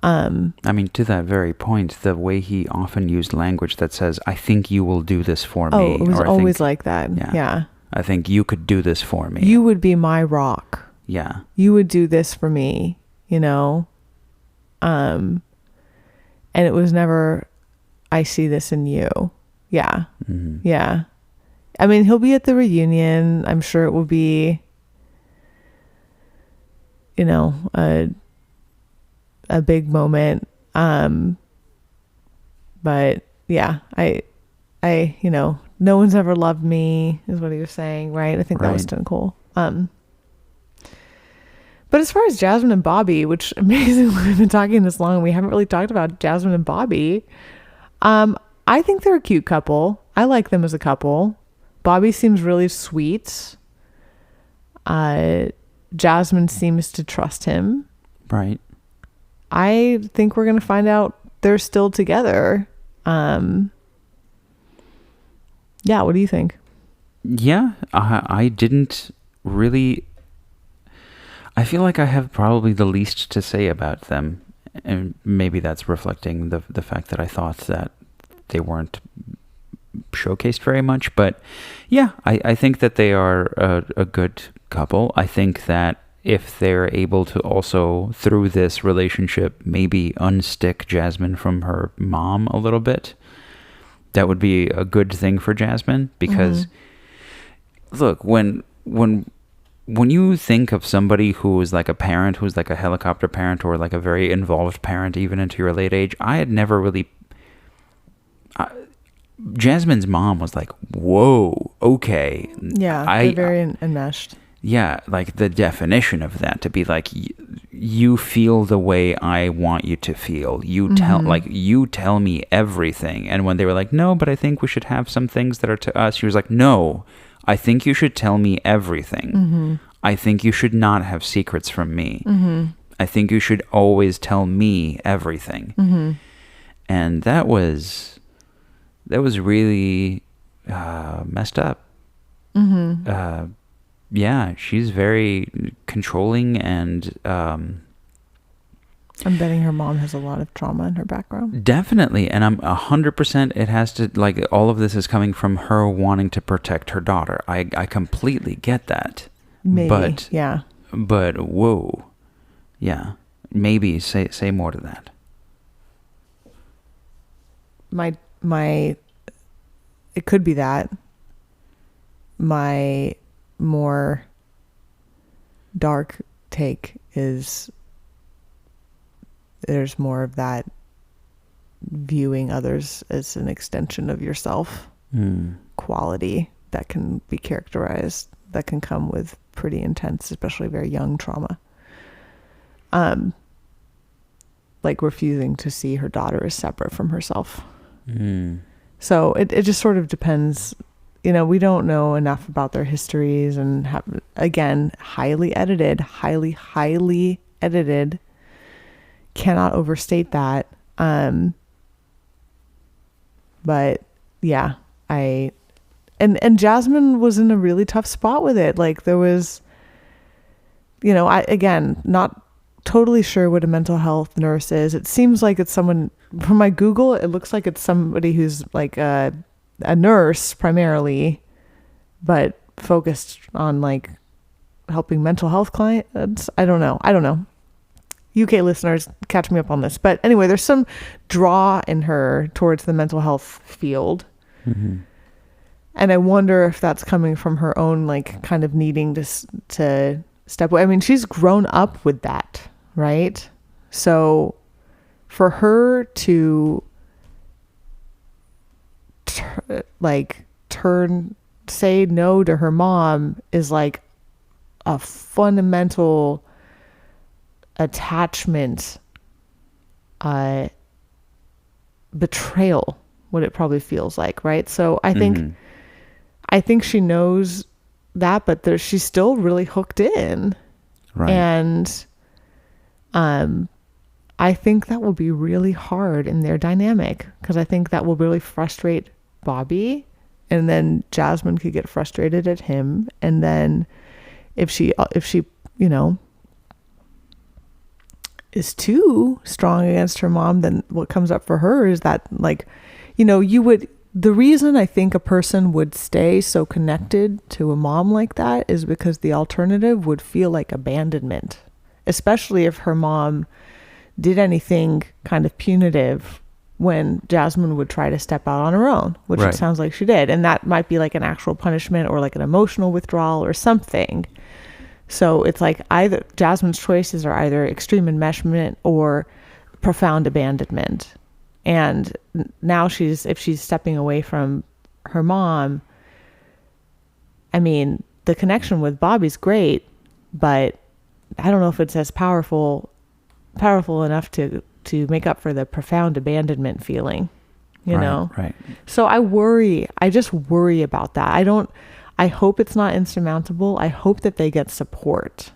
I mean, to that very point, the way he often used language that says, "I think you will do this for me." Oh, it was or, always like that. Yeah. I think you could do this for me. You would be my rock. Yeah. You would do this for me, you know? And it was never, I see this in you. Yeah. Mm-hmm. Yeah. I mean, he'll be at the reunion. I'm sure it will be, you know, a big moment. But yeah, I, you know, no one's ever loved me is what he was saying, right? I think that was kind of cool. But as far as Jasmine and Bobby, which amazingly we've been talking this long, we haven't really talked about Jasmine and Bobby. I think they're a cute couple. I like them as a couple. Bobby seems really sweet. Jasmine seems to trust him. Right. I think we're going to find out they're still together. Yeah, what do you think? Yeah, I didn't really... I feel like I have probably the least to say about them. And maybe that's reflecting the fact that I thought that they weren't showcased very much. But yeah, I think that they are a good couple. I think that if they're able to also, through this relationship, maybe unstick Jasmine from her mom a little bit, that would be a good thing for Jasmine. Because, look, when you think of somebody who is like a parent, who's like a helicopter parent or like a very involved parent, even into your late age, I had never really... Jasmine's mom was like, whoa, okay. Yeah, they're very enmeshed. Yeah, like the definition of that, to be like, you feel the way I want you to feel. You tell me everything. And when they were like, no, but I think we should have some things that are to us, she was like, no, I think you should tell me everything. I think you should not have secrets from me. I think you should always tell me everything. And that was really messed up. Yeah, she's very controlling, and I'm betting her mom has a lot of trauma in her background. Definitely, and I'm 100%. It has to, like, all of this is coming from her wanting to protect her daughter. I completely get that. Maybe, but yeah. But whoa, yeah. Maybe say more to that. My, it could be that. My more dark take is there's more of that viewing others as an extension of yourself quality that can be characterized, that can come with pretty intense, especially very young trauma. Like refusing to see her daughter as separate from herself. So it just sort of depends. You know, we don't know enough about their histories, and again, highly edited, highly edited. Cannot overstate that. But yeah, and Jasmine was in a really tough spot with it. Like there was, you know, again, not totally sure what a mental health nurse is. It seems like it's someone from my Google. It looks like it's somebody who's like a nurse primarily, but focused on like helping mental health clients. I don't know. UK listeners, catch me up on this. But anyway, there's some draw in her towards the mental health field. And I wonder if that's coming from her own, like, kind of needing to step away. I mean, she's grown up with that, right? So for her to say no to her mom is like a fundamental attachment, betrayal, what it probably feels like, right? So I think she knows that, but she's still really hooked in, right? And I think that will be really hard in their dynamic, because I think that will really frustrate Bobby, and then Jasmine could get frustrated at him, and then if she you know, is too strong against her mom, then what comes up for her is that, like, the reason I think a person would stay so connected to a mom like that is because the alternative would feel like abandonment, especially if her mom did anything kind of punitive when Jasmine would try to step out on her own, which Right. it sounds like she did. And that might be like an actual punishment or like an emotional withdrawal or something. So it's like either Jasmine's choices are either extreme enmeshment or profound abandonment. And now if she's stepping away from her mom, I mean, the connection with Bobby's great, but I don't know if it's as powerful enough to make up for the profound abandonment feeling, you know? Right. So I just worry about that. I hope it's not insurmountable. I hope that they get support,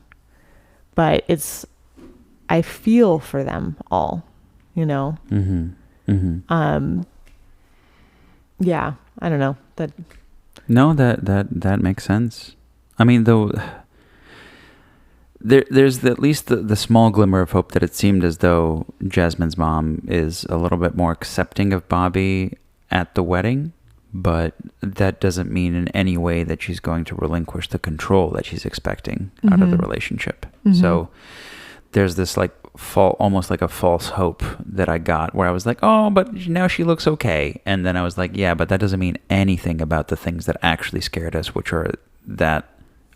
but I feel for them all, you know? Mm-hmm. Mm-hmm. Yeah, I don't know that. No, that makes sense. I mean, though, there's at least the small glimmer of hope that it seemed as though Jasmine's mom is a little bit more accepting of Bobby at the wedding, but that doesn't mean in any way that she's going to relinquish the control that she's expecting out of the relationship. Mm-hmm. So there's this like almost like a false hope that I got where I was like, oh, but now she looks okay. And then I was like, yeah, but that doesn't mean anything about the things that actually scared us, which are that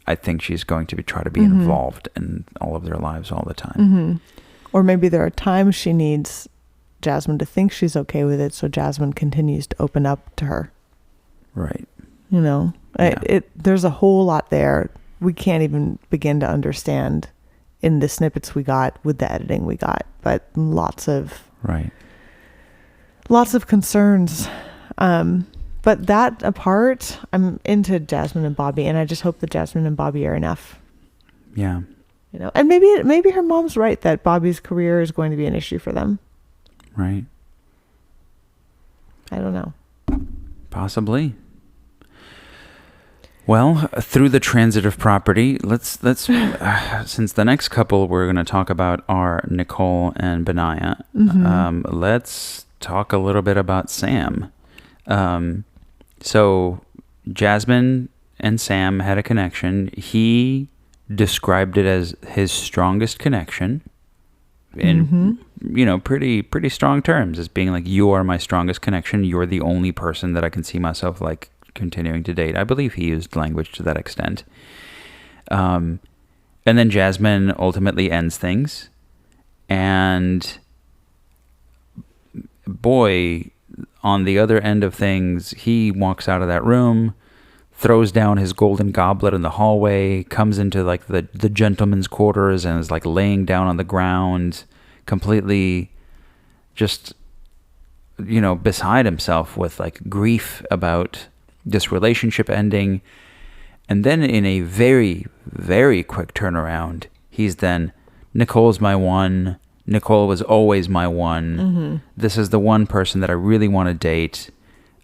I think she's going to try to be involved in all of their lives all the time. Mm-hmm. Or maybe there are times she needs Jasmine to think she's okay with it, so Jasmine continues to open up to her. Right. You know, Yeah. there's a whole lot there we can't even begin to understand in the snippets we got with the editing we got, but lots of concerns. But that apart, I'm into Jasmine and Bobby, and I just hope that Jasmine and Bobby are enough. Yeah. You know, and maybe her mom's right that Bobby's career is going to be an issue for them. Right. I don't know. Possibly. Well, through the transitive property, let's since the next couple we're going to talk about are Nicole and Benaya, let's talk a little bit about Sam. So Jasmine and Sam had a connection. He described it as his strongest connection in, pretty strong terms, as being like, you are my strongest connection. You're the only person that I can see myself like continuing to date. I believe he used language to that extent. And then Jasmine ultimately ends things. And boy, on the other end of things, he walks out of that room, throws down his golden goblet in the hallway, comes into like the gentleman's quarters and is like laying down on the ground, completely just, beside himself with like grief about this relationship ending. And then in a very, very quick turnaround, he's then, Nicole's my one. Nicole was always my one. This is the one person that I really want to date.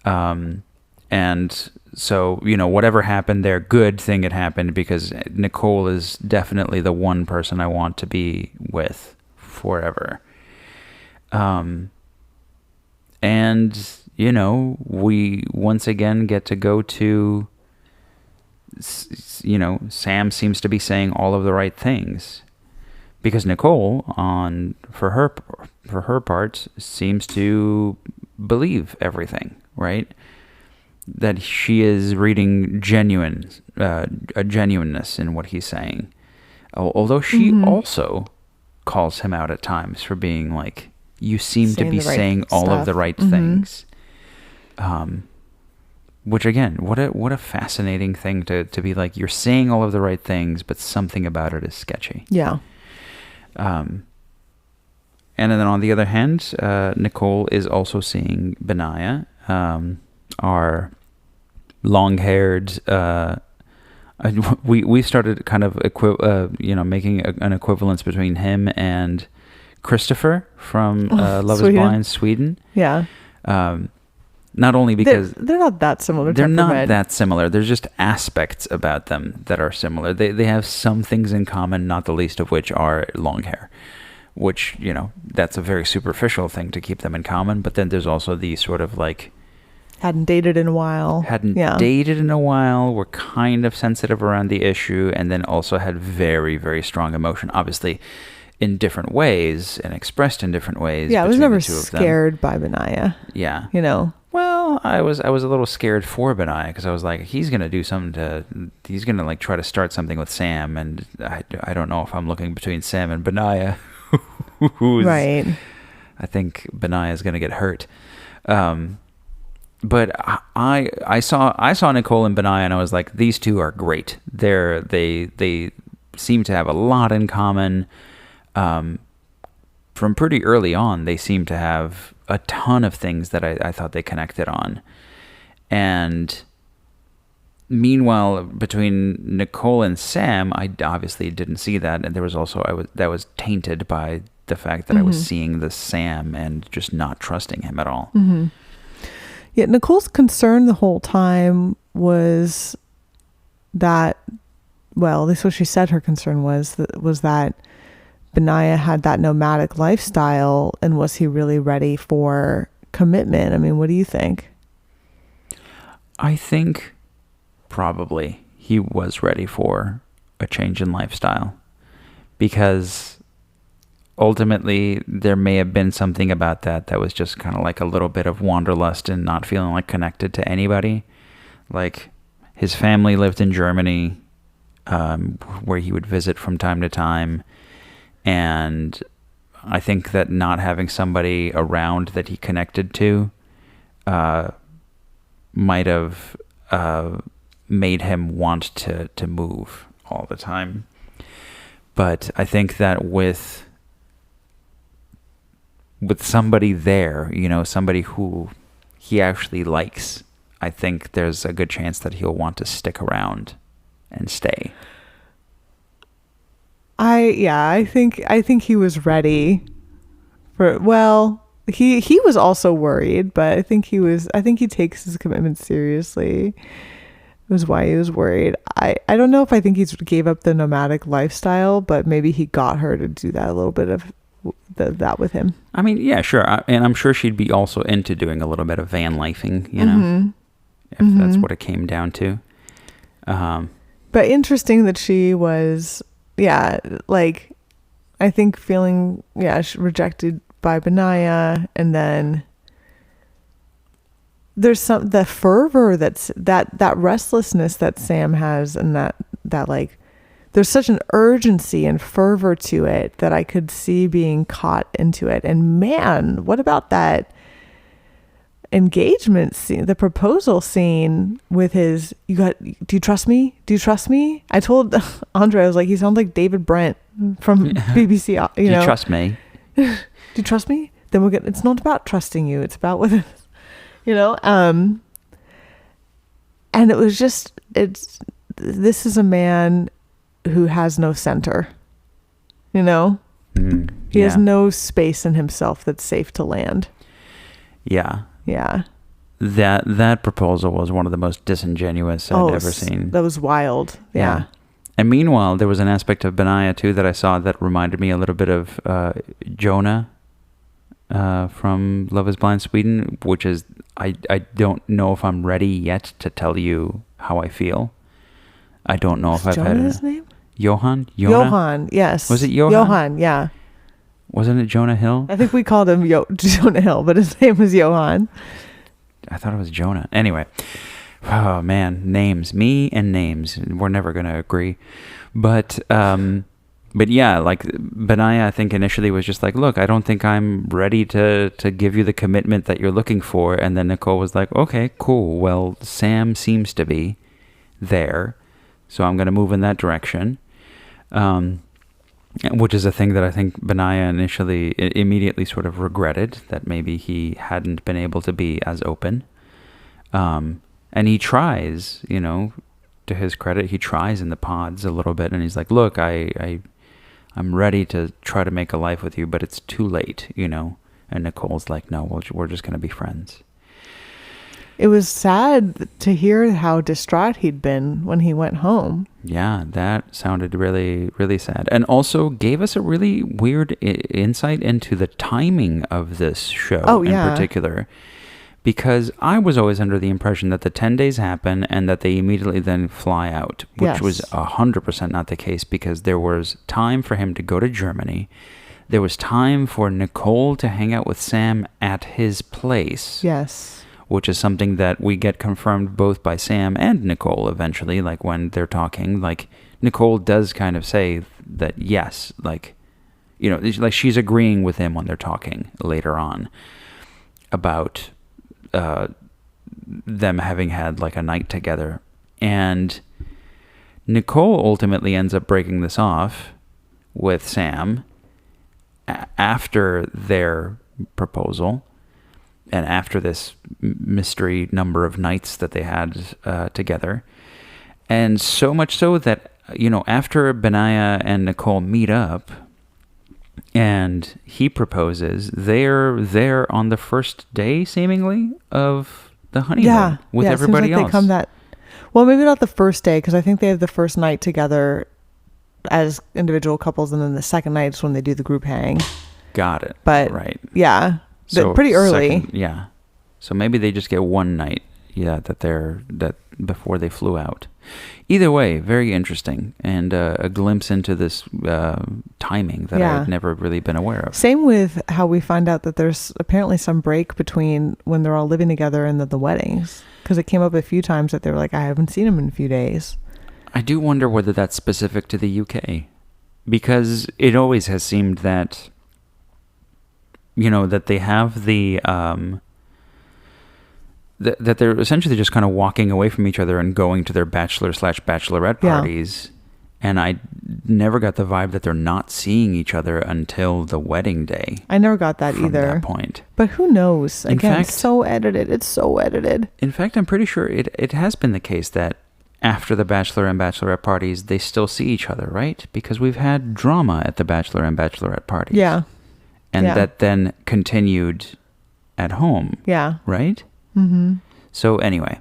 And so, whatever happened there, good thing had happened, because Nicole is definitely the one person I want to be with forever. And, we once again get to go to, Sam seems to be saying all of the right things. Because Nicole, for her part, seems to believe everything, right? That she is reading a genuineness in what he's saying. Although she also calls him out at times for being like, you seem to be saying all of the right things. Which again, what a fascinating thing to be like, you're saying all of the right things, but something about it is sketchy. Yeah. And then on the other hand, Nicole is also seeing Benaya, our long-haired. We started kind of making an equivalence between him and Christopher from Love Is Blind Sweden. Yeah. Not only because they're not that similar. They're not that similar. There's just aspects about them that are similar. They have some things in common, not the least of which are long hair, which, you know, that's a very superficial thing to keep them in common. But then there's also the sort of like, Hadn't dated in a while. hadn't dated in a while, were kind of sensitive around the issue, and then also had very, very strong emotion, obviously in different ways and expressed in different ways. Yeah, I was between never the two of them. scared by Benaiah, Yeah. you know. Well, I was a little scared for Benaiah because I was like, he's gonna do something he's gonna like try to start something with Sam, and I don't know if I'm looking between Sam and Benaiah. Who's, Right. I think Benaiah is gonna get hurt. But I saw Nicole and Benaiah, and I was like, these two are great. They seem to have a lot in common. From pretty early on, they seem to have a ton of things that I thought they connected on. And meanwhile, between Nicole and Sam, I obviously didn't see that. And there was also, that was tainted by the fact that I was seeing the Sam and just not trusting him at all. Mm-hmm. Yeah, Nicole's concern the whole time was that, well, at least what she said her concern was that Benaiah had that nomadic lifestyle, and was he really ready for commitment? I mean, what do you think? I think probably he was ready for a change in lifestyle, because ultimately there may have been something about that was just kind of like a little bit of wanderlust and not feeling like connected to anybody. Like, his family lived in Germany, where he would visit from time to time. And I think that not having somebody around that he connected to might have made him want to move all the time. But I think that with somebody there, you know, somebody who he actually likes, I think there's a good chance that he'll want to stick around and stay. I think he was ready for, well, he was also worried, but I think he takes his commitment seriously. It was why he was worried. I don't know if I think he gave up the nomadic lifestyle, but maybe he got her to do that, a little bit of that with him. I mean, yeah, sure. And I'm sure she'd be also into doing a little bit of van lifing, you know, if that's what it came down to. But interesting that she was, like, I think feeling, rejected by Benaiah, and then there's the fervor that restlessness that Sam has, and that like, there's such an urgency and fervor to it that I could see being caught into it. And man, what about that engagement scene, the proposal scene with his, do you trust me? Do you trust me? I told Andre, I was like, he sounds like David Brent from BBC. Do you trust me? Do you trust me? Then it's not about trusting you. It's about whether, you know, and it was just, this is a man who has no center, you know, he has no space in himself that's safe to land. Yeah. Yeah. That proposal was one of the most disingenuous I'd ever seen. That was wild. Yeah. And meanwhile, there was an aspect of Benaiah too that I saw that reminded me a little bit of Jonah from Love is Blind Sweden, which is, I don't know if I'm ready yet to tell you how I feel. I don't know if I've had his name? Johan? Johan, yes. Was it Johan? Johan, yeah. Wasn't it Jonah Hill? I think we called him Jonah Hill, but his name was Johan. I thought it was Jonah. Anyway. Oh, man. Names. Me and names. We're never going to agree. But yeah, like, Benaiah, I think initially was just like, look, I don't think I'm ready to give you the commitment that you're looking for. And then Nicole was like, okay, cool. Well, Sam seems to be there, so I'm going to move in that direction. Which is a thing that I think Benaiah initially immediately sort of regretted, that maybe he hadn't been able to be as open. And he tries, you know, to his credit, he tries in the pods a little bit, and he's like, look, I'm ready to try to make a life with you, but it's too late, you know. And Nicole's like, no, we're just going to be friends. It was sad to hear how distraught he'd been when he went home. Yeah, that sounded really, really sad. And also gave us a really weird insight into the timing of this show in particular. Because I was always under the impression that the 10 days happen and that they immediately then fly out, which was 100% not the case, because there was time for him to go to Germany. There was time for Nicole to hang out with Sam at his place. Yes. Which is something that we get confirmed both by Sam and Nicole eventually, like when they're talking. Like, Nicole does kind of say that, yes, like, you know, like she's agreeing with him when they're talking later on about them having had like a night together. And Nicole ultimately ends up breaking this off with Sam after their proposal and after this mystery number of nights that they had together. And so much so that, you know, after Benaya and Nicole meet up and he proposes, they're there on the first day, seemingly, of the honeymoon with everybody else. They come well, maybe not the first day, because I think they have the first night together as individual couples, and then the second night is when they do the group hang. Got it. But right. Yeah, so pretty early. So maybe they just get one night. That before they flew out. Either way, very interesting, and a glimpse into this timing that I had never really been aware of. Same with how we find out that there's apparently some break between when they're all living together and the weddings, because it came up a few times that they were like, I haven't seen him in a few days. I do wonder whether that's specific to the UK, because it always has seemed that, you know, that they have the that they're essentially just kind of walking away from each other and going to their bachelor/bachelorette parties. And I never got the vibe that they're not seeing each other until the wedding day. I never got that from either. That point. But who knows? Again, it's so edited. It's so edited. In fact, I'm pretty sure it has been the case that after the bachelor and bachelorette parties, they still see each other, right? Because we've had drama at the bachelor and bachelorette parties. Yeah. And that then continued at home. Yeah. Right? Mm-hmm. So anyway,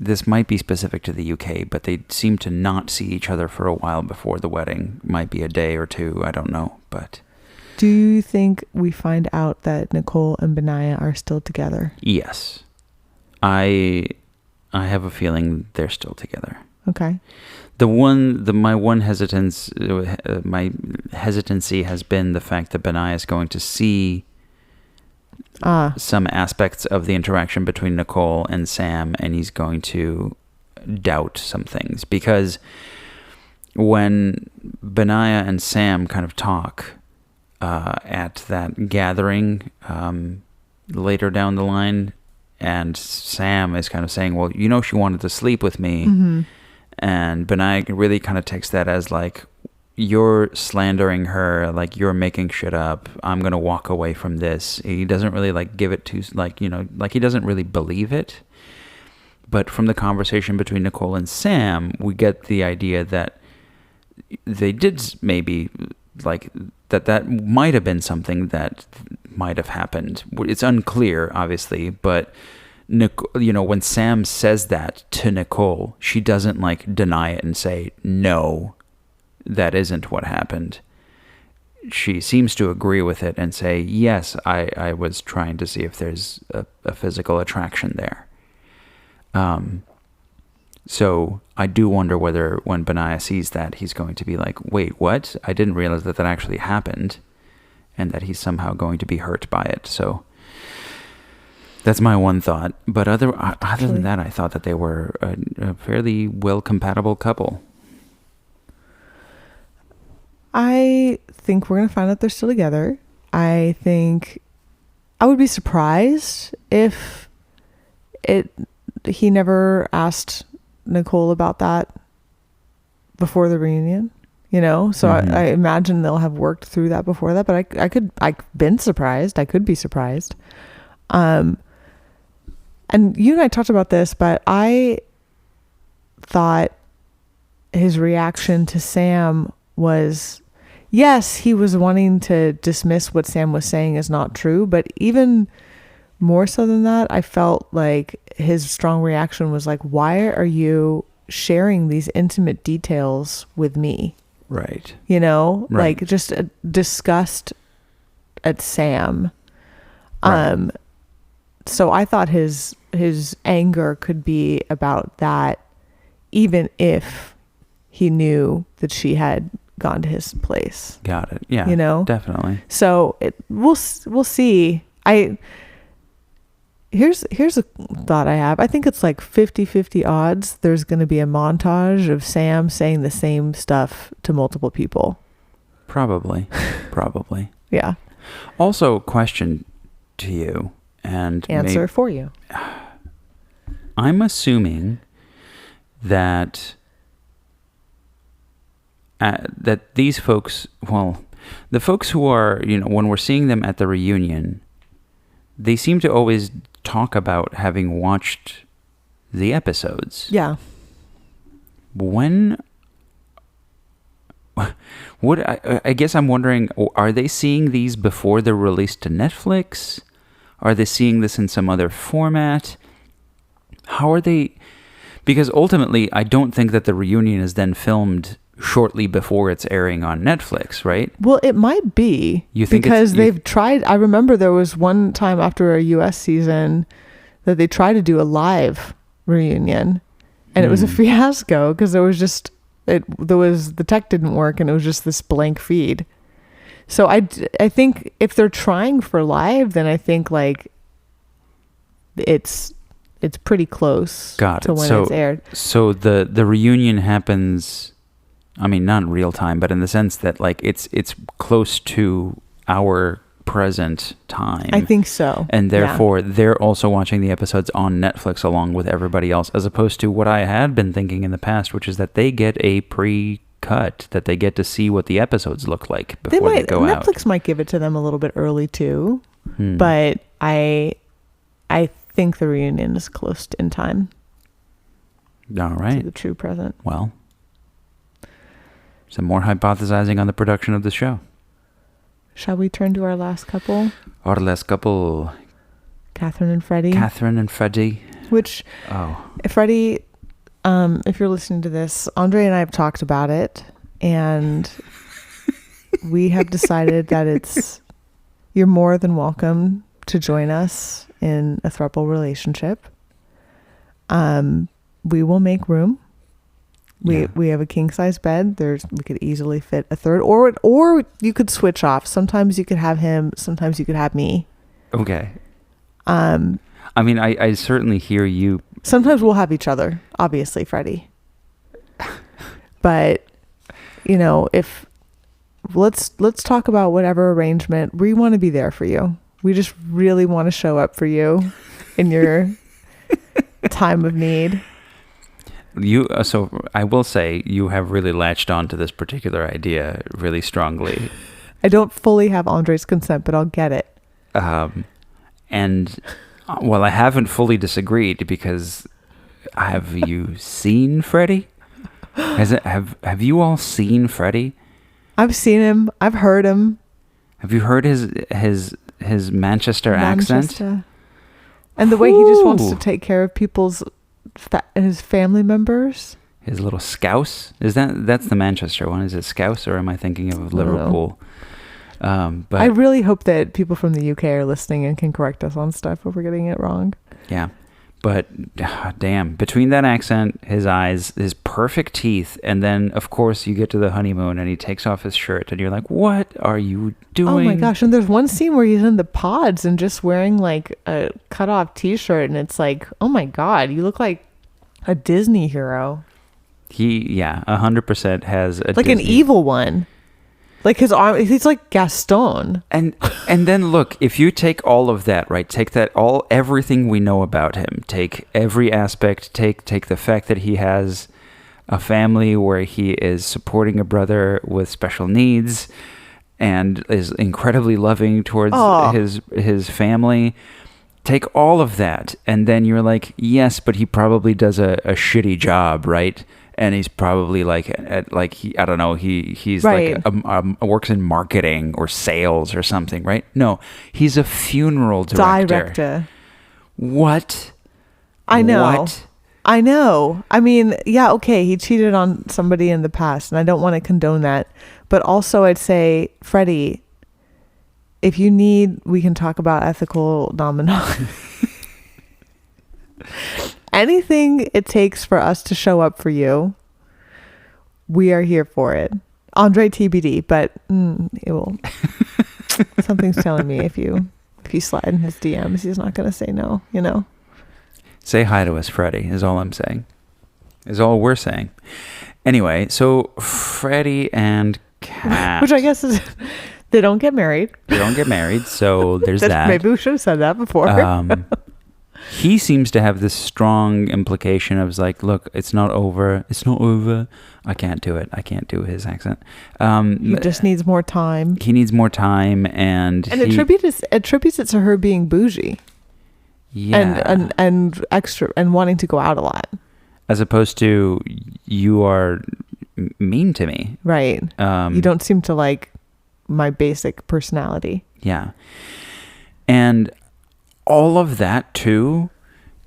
this might be specific to the UK, but they seem to not see each other for a while before the wedding. Might be a day or two, I don't know. But do you think we find out that Nicole and Benaya are still together? Yes. I have a feeling they're still together. Okay. My hesitancy has been the fact that Benaya is going to see some aspects of the interaction between Nicole and Sam, and he's going to doubt some things, because when Benaya and Sam kind of talk at that gathering later down the line, and Sam is kind of saying, well, you know, she wanted to sleep with me. Mm-hmm. And Benaya really kind of takes that as like, you're slandering her, like you're making shit up. I'm going to walk away from this. He doesn't really like give it to, like, you know, like he doesn't really believe it. But from the conversation between Nicole and Sam, we get the idea that they did maybe like that might have been something that might have happened. It's unclear, obviously, but you know, when Sam says that to Nicole, she doesn't like deny it and say, no, that isn't what happened. She seems to agree with it and say, yes, I was trying to see if there's a physical attraction there. So I do wonder whether when Benaya sees that, he's going to be like, wait, what? I didn't realize that actually happened, and that he's somehow going to be hurt by it. So that's my one thought. But other than that, I thought that they were a fairly well-compatible couple. I think we're going to find out they're still together. I think I would be surprised if he never asked Nicole about that before the reunion, you know? So Mm-hmm. I imagine they'll have worked through that before that, but I've been surprised. I could be surprised. And you and I talked about this, but I thought his reaction to Sam was, yes, he was wanting to dismiss what Sam was saying as not true, but even more so than that, I felt like his strong reaction was like, why are you sharing these intimate details with me? Right. You know, Right. like just a disgust at Sam. Right. So I thought his anger could be about that, even if he knew that she had gone to his place. Got it. Yeah. You know? Definitely. So we'll see. Here's a thought I have. I think it's like 50-50 odds there's going to be a montage of Sam saying the same stuff to multiple people. Probably. Probably. Yeah. Also, question to you and Answer for you. I'm assuming that that these folks, well, the folks who are, you know, when we're seeing them at the reunion, they seem to always talk about having watched the episodes. Yeah. When, I guess I'm wondering, are they seeing these before they're released to Netflix? Are they seeing this in some other format? How are they? Because ultimately, I don't think that the reunion is then filmed shortly before it's airing on Netflix, right? Well, it might be. You think because they've tried. I remember there was one time after a US season that they tried to do a live reunion, and it was a fiasco because there was the tech didn't work and it was just this blank feed. So I think if they're trying for live, then I think like it's pretty close to when it's aired. So the reunion happens, I mean, not in real time, but in the sense that like it's close to our present time. I think so. And therefore they're also watching the episodes on Netflix along with everybody else, as opposed to what I had been thinking in the past, which is that they get a pre-cut, that they get to see what the episodes look like before they go out. Netflix might give it to them a little bit early too, but I think the reunion is close in time. All right. To the true present. Well, some more hypothesizing on the production of the show. Shall we turn to our last couple? Our last couple. Catherine and Freddie. Catherine and Freddie. Which, Freddie, if you're listening to this, Andre and I have talked about it, and we have decided that you're more than welcome to join us in a throuple relationship. We will make room. We have a king size bed. We could easily fit a third, or you could switch off. Sometimes you could have him. Sometimes you could have me. Okay. I mean, I certainly hear you. Sometimes we'll have each other, obviously, Freddie. But you know, if let's talk about whatever arrangement we want to be there for you. We just really want to show up for you in your time of need. So I will say you have really latched on to this particular idea really strongly. I don't fully have Andre's consent, but I'll get it. And well, I haven't fully disagreed because have you seen Freddie? Have you all seen Freddie? I've seen him. I've heard him. Have you heard his Manchester accent? And the way he just wants to take care of his family members. His little scouse. That's the Manchester one? Is it scouse, or am I thinking of Liverpool? But I really hope that people from the UK are listening and can correct us on stuff if we're getting it wrong. Yeah. But damn, between that accent, his eyes, his perfect teeth, and then of course you get to the honeymoon and he takes off his shirt and you're like, what are you doing? Oh my gosh. And there's one scene where he's in the pods and just wearing like a cut off t-shirt, and it's like, oh my God, you look like a Disney hero. He 100% has a like Disney. An evil one. Like his arm, he's like Gaston. And then look, if you take all of that, right? Take everything we know about him. Take every aspect. Take the fact that he has a family where he is supporting a brother with special needs and is incredibly loving towards his family. Take all of that, and then you're like, yes, but he probably does a shitty job, right? and he's probably like I don't know, he's Right. like works in marketing or sales or something, right? No, he's a funeral director. What? I know. What? I know. I mean, yeah, okay, he cheated on somebody in the past, and I don't want to condone that. But also, I'd say, Freddie, if you need, we can talk about ethical non-monogamy. Anything it takes for us to show up for you, we are here for it. Andre TBD, but it will. Something's telling me if you slide in his DMs, he's not going to say no, you know? Say hi to us, Freddie, is all I'm saying. Is all we're saying. Anyway, so Freddie and Kat. Which I guess is, they don't get married. They don't get married, so there's that. Maybe we should have said that before. He seems to have this strong implication of like, look, it's not over. It's not over. I can't do it. I can't do his accent. He just needs more time. He needs more time, and attributes it to her being bougie. Yeah. And extra and wanting to go out a lot. As opposed to, you are mean to me. Right. You don't seem to like my basic personality. Yeah. And all of that too,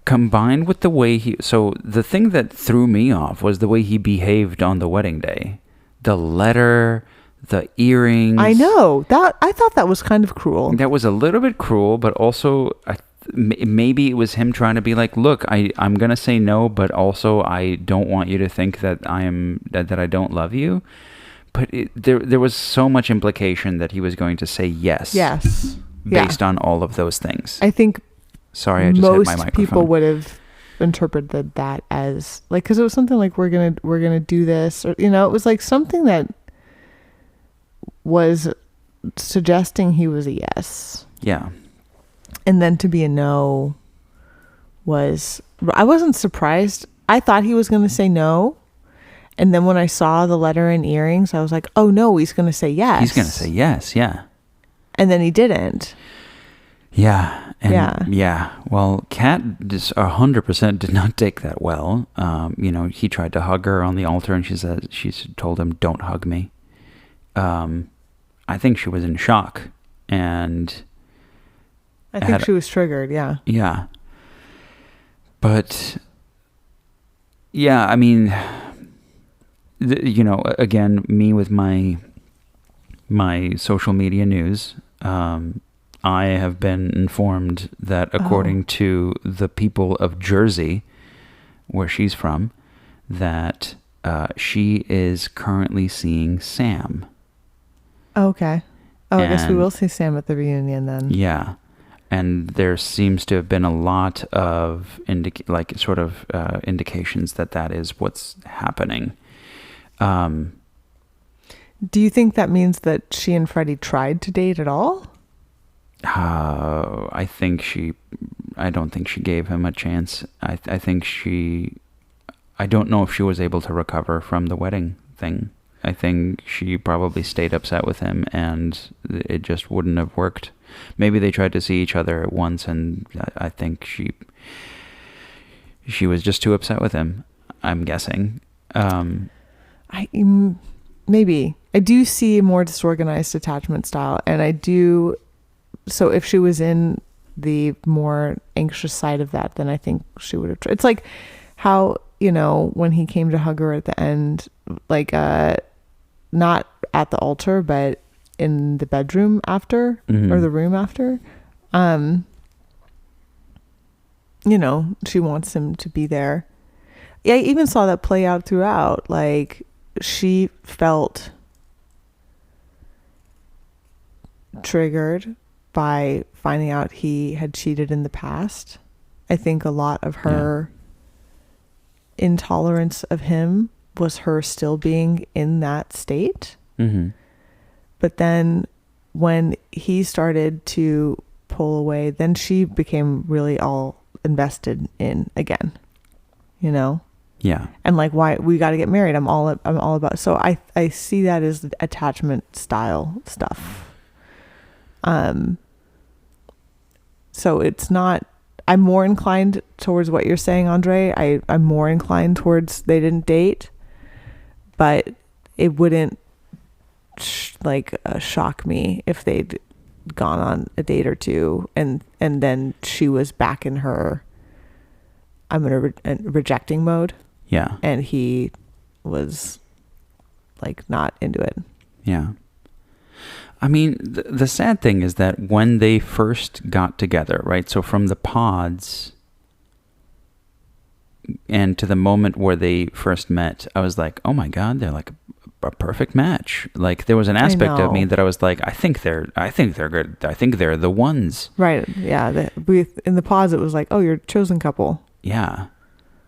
combined with the way so the thing that threw me off was the way he behaved on the wedding day. The letter, the earrings. I know. I thought that was kind of cruel. That was a little bit cruel, but also maybe it was him trying to be like, look, I'm going to say no, but also I don't want you to think that that I don't love you. But there was so much implication that he was going to say yes. Yes. Based on all of those things. I think Sorry, I just hit my microphone. Most people would have interpreted that as like, because it was something like, we're gonna do this, or you know, it was like something that was suggesting he was a yes. Yeah. And then to be a no was, I wasn't surprised. I thought he was going to say no. And then when I saw the letter and earrings, I was like, oh no, he's going to say yes. He's going to say yes, yeah. And then he didn't. Yeah. And yeah. Well, Kat just 100% did not take that well. He tried to hug her on the altar, and she told him, don't hug me. I think she was in shock, and I think she was triggered. Yeah. Yeah. But yeah, I mean, again, me with my social media news, I have been informed that according to the people of Jersey, where she's from, that she is currently seeing Sam. Okay. Oh, I guess we will see Sam at the reunion then. Yeah. And there seems to have been a lot of indications that is what's happening. Do you think that means that she and Freddie tried to date at all? I don't think she gave him a chance. I don't know if she was able to recover from the wedding thing. I think she probably stayed upset with him, and it just wouldn't have worked. Maybe they tried to see each other at once, and I think she was just too upset with him, I'm guessing. Maybe. I do see a more disorganized attachment style, and I do. So if she was in the more anxious side of that, then I think she would have. It's like how, when he came to hug her at the end, like not at the altar, but in the bedroom after, or the room after, she wants him to be there. Yeah, I even saw that play out throughout. Like, she felt triggered by finding out he had cheated in the past. I think a lot of her intolerance of him was her still being in that state. Mm-hmm. But then when he started to pull away, then she became really all invested in again, Yeah. And like, why we got to get married. I'm all about. So I see that as the attachment style stuff. So it's not, I'm more inclined towards what you're saying, Andre. I'm more inclined towards they didn't date. but it wouldn't shock me if they'd gone on a date or two and then she was back in her rejecting mode. Yeah. And he was like not into it. Yeah. I mean, the sad thing is that when they first got together, right? So from the pods and to the moment where they first met, I was like, oh my God, they're like a perfect match. Like there was an aspect of me that I was like, I think they're good. I think they're the ones. Right. Yeah. In the pods, it was like, oh, you're a chosen couple. Yeah.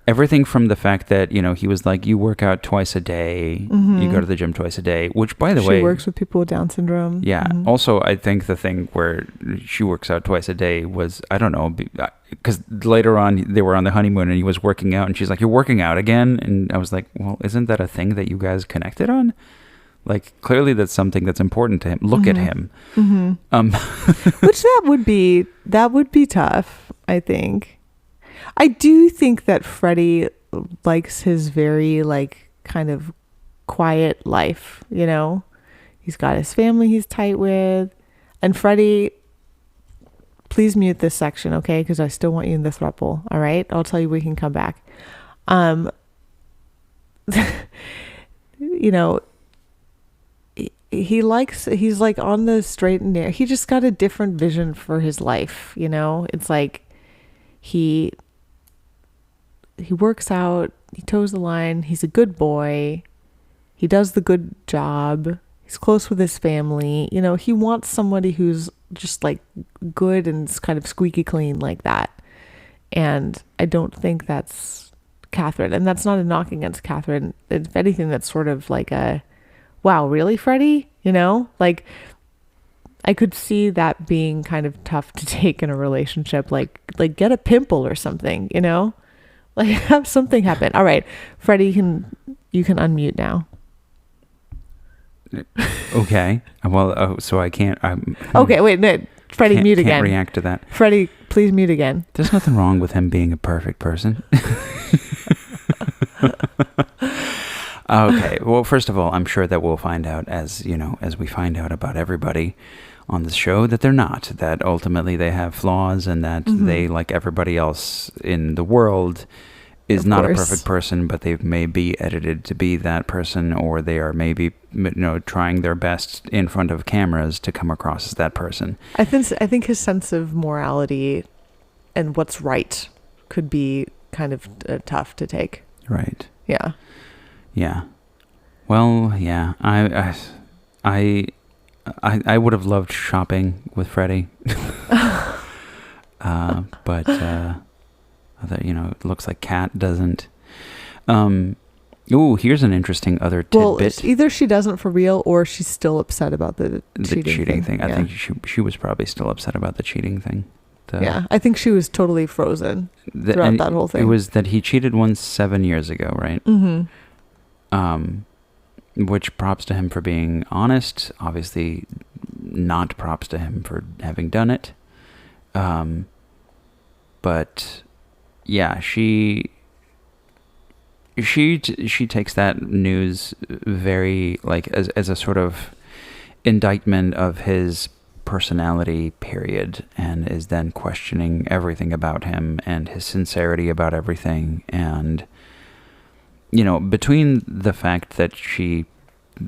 Everything from the fact that, you know, he was like, you work out twice a day, you go to the gym twice a day, which by the way... She works with people with Down syndrome. Yeah. Also, I think the thing where she works out twice a day was, I don't know, because later on they were on the honeymoon and he was working out and she's like, you're working out again? And I was like, well, isn't that a thing that you guys connected on? Like, clearly that's something that's important to him. Look at him. Which that would be tough, I think. I do think that Freddie likes his very like kind of quiet life, you know. He's got his family he's tight with. And Freddie, please mute this section, okay? Because I still want you in the throuple, all right? I'll tell you we can come back. You know, he's like on the straight and narrow. He just got a different vision for his life, you know. It's like he works out, he toes the line, he's a good boy, he does the good job, he's close with his family, you know. He wants somebody who's just like good and kind of squeaky clean like that. And I don't think that's Catherine, and that's not a knock against Catherine. If anything, that's sort of like a, wow, really, Freddie? You know, like I could see that being kind of tough to take in a relationship, like get a pimple or something, you know, like have something happen. All right, Freddie, you can unmute now. Okay. Well, so I can't. Okay, wait, no, Freddie, mute again. Can't react to that. Freddie, please mute again. There's nothing wrong with him being a perfect person. Okay. Well, first of all, I'm sure that we'll find out as we find out about everybody on the show that they're not, that ultimately they have flaws and that they, like everybody else in the world, is not a perfect person, but they may be edited to be that person, or they are maybe, trying their best in front of cameras to come across as that person. I think his sense of morality and what's right could be kind of tough to take. Right. Yeah. Yeah. Well, yeah. I would have loved shopping with Freddie. But it looks like Kat doesn't. Here's an interesting other tidbit. Well, either she doesn't for real, or she's still upset about the cheating thing. I think she was probably still upset about the cheating thing. Yeah, I think she was totally frozen throughout that whole thing. It was that he cheated once 7 years ago, right? Which props to him for being honest. Obviously, not props to him for having done it. But yeah, she takes that news very as a sort of indictment of his personality, period, and is then questioning everything about him and his sincerity about everything. And between the fact that she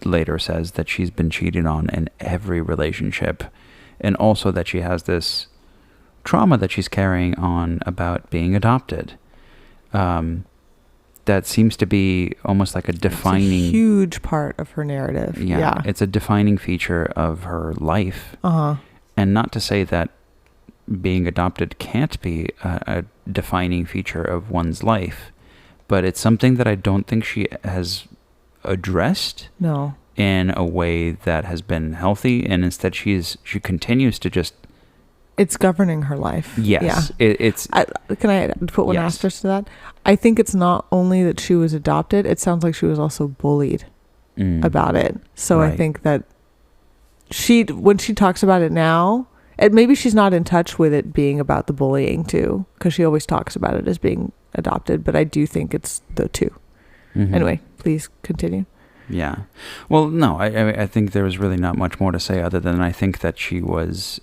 later says that she's been cheated on in every relationship, and also that she has this trauma that she's carrying on about being adopted, that seems to be almost like a defining... It's a huge part of her narrative. Yeah. It's a defining feature of her life. And not to say that being adopted can't be a defining feature of one's life, but it's something that I don't think she has addressed in a way that has been healthy, and instead she continues to just... It's governing her life. Yes. Yeah. Can I put one asterisk to that? I think it's not only that she was adopted, it sounds like she was also bullied about it. So right. I think that when she talks about it now, and maybe she's not in touch with it being about the bullying too, because she always talks about it as being adopted, but I do think it's the two. Anyway, please continue. Yeah. Well, no, I think there was really not much more to say other than I think that she was